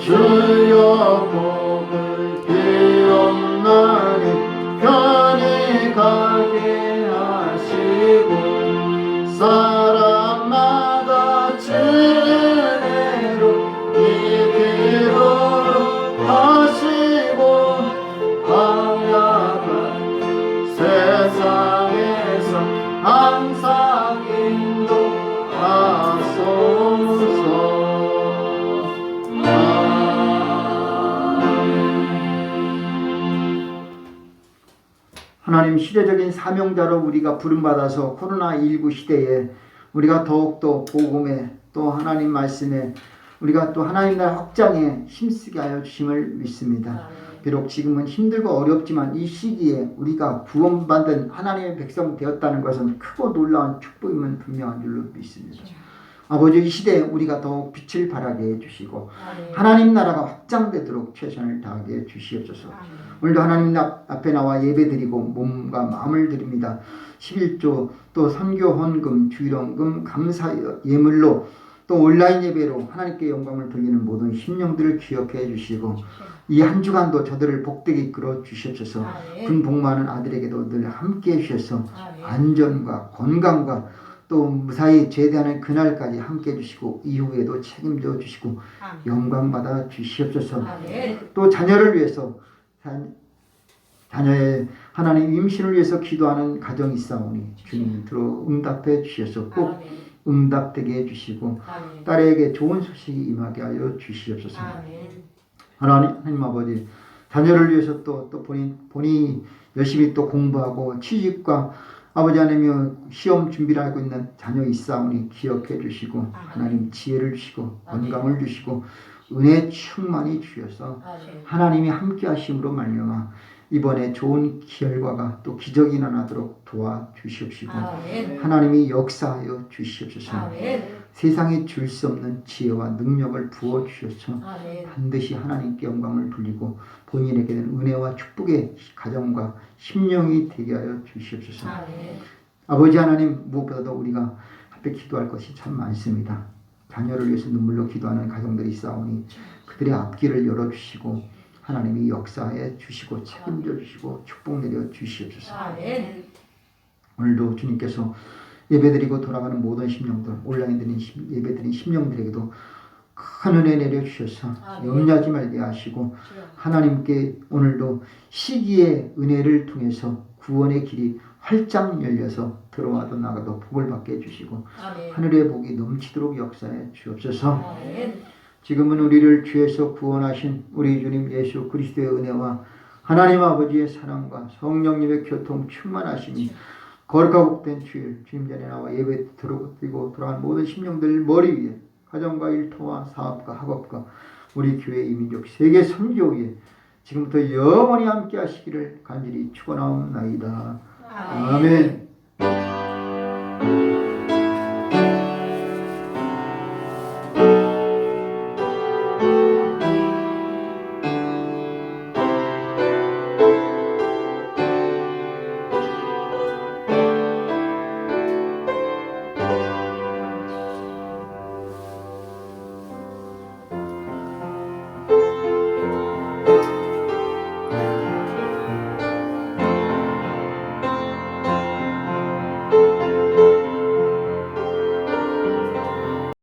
주여 복을 비옵나니 편히 가게 하시고 사람마다 진리로 이기도록 하시고 광야한 세상에서 항상 인도하소서. 하나님, 시대적인 사명자로 우리가 부름받아서 코로나19 시대에 우리가 더욱더 복음에 또 하나님 말씀에 우리가 또 하나님 나라 확장에 힘쓰게 하여 주심을 믿습니다. 비록 지금은 힘들고 어렵지만 이 시기에 우리가 구원받은 하나님의 백성 되었다는 것은 크고 놀라운 축복임은 분명한 줄로 믿습니다. 아버지, 이 시대에 우리가 더욱 빛을 발하게 해주시고 하나님 나라가 확장되도록 최선을 다하게 해주시옵소서. 오늘도 하나님 앞에 나와 예배드리고 몸과 마음을 드립니다. 11조 또 선교 헌금, 주일헌금, 감사 예물로 또 온라인 예배로 하나님께 영광을 돌리는 모든 심령들을 기억해 주시고 이 한 주간도 저들을 복되게 이끌어 주시옵소서. 군 복무하는 아들에게도 늘 함께 해주셔서 안전과 건강과 또 무사히 제대하는 그날까지 함께 해주시고 이후에도 책임져 주시고 영광받아 주시옵소서. 또 자녀를 위해서 자녀의 하나님 임신을 위해서 기도하는 가정이 있사오니 주님 들어 응답해 주셔서 꼭 응답되게 해주시고 딸에게 좋은 소식이 임하게 하여 주시옵소서. 하나님 아버지, 자녀를 위해서 또 본인이 열심히 또 공부하고 취직과 아버지 하나님 시험 준비를 하고 있는 자녀 있사오니 기억해 주시고 하나님 지혜를 주시고 건강을 주시고 은혜 충만히 주셔서 하나님이 함께 하심으로 말미암아 이번에 좋은 결과가 또 기적이 일어나도록 도와주시옵시고 하나님이 역사하여 주시옵소서. 세상에 줄 수 없는 지혜와 능력을 부어주셔서 반드시 하나님께 영광을 돌리고 본인에게는 은혜와 축복의 가정과 심령이 되게 하여 주시옵소서. 아버지 하나님, 무엇보다도 우리가 앞에 기도할 것이 참 많습니다. 자녀를 위해서 눈물로 기도하는 가정들이 있사오니 그들의 앞길을 열어주시고 하나님이 역사해 주시고 책임져 주시고 축복 내려 주시옵소서. 오늘도 주님께서 예배드리고 돌아가는 모든 심령들, 온라인 드린 예배드린 심령들에게도 큰 은혜 내려주셔서 염려하지 말게 하시고 하나님께 오늘도 시기의 은혜를 통해서 구원의 길이 활짝 열려서 들어와도 나가도 복을 받게 해주시고 하늘의 복이 넘치도록 역사해 주옵소서. 지금은 우리를 죄에서 구원하신 우리 주님 예수 그리스도의 은혜와 하나님 아버지의 사랑과 성령님의 교통 충만하심이 거룩하고 복된 주일 주님 전에 나와 예배 드리고 돌아간 모든 심령들 머리 위에 가정과 일터와 사업과 학업과 우리 교회 이민족 세계 선교 위에 지금부터 영원히 함께 하시기를 간절히 축원하옵나이다. 아멘.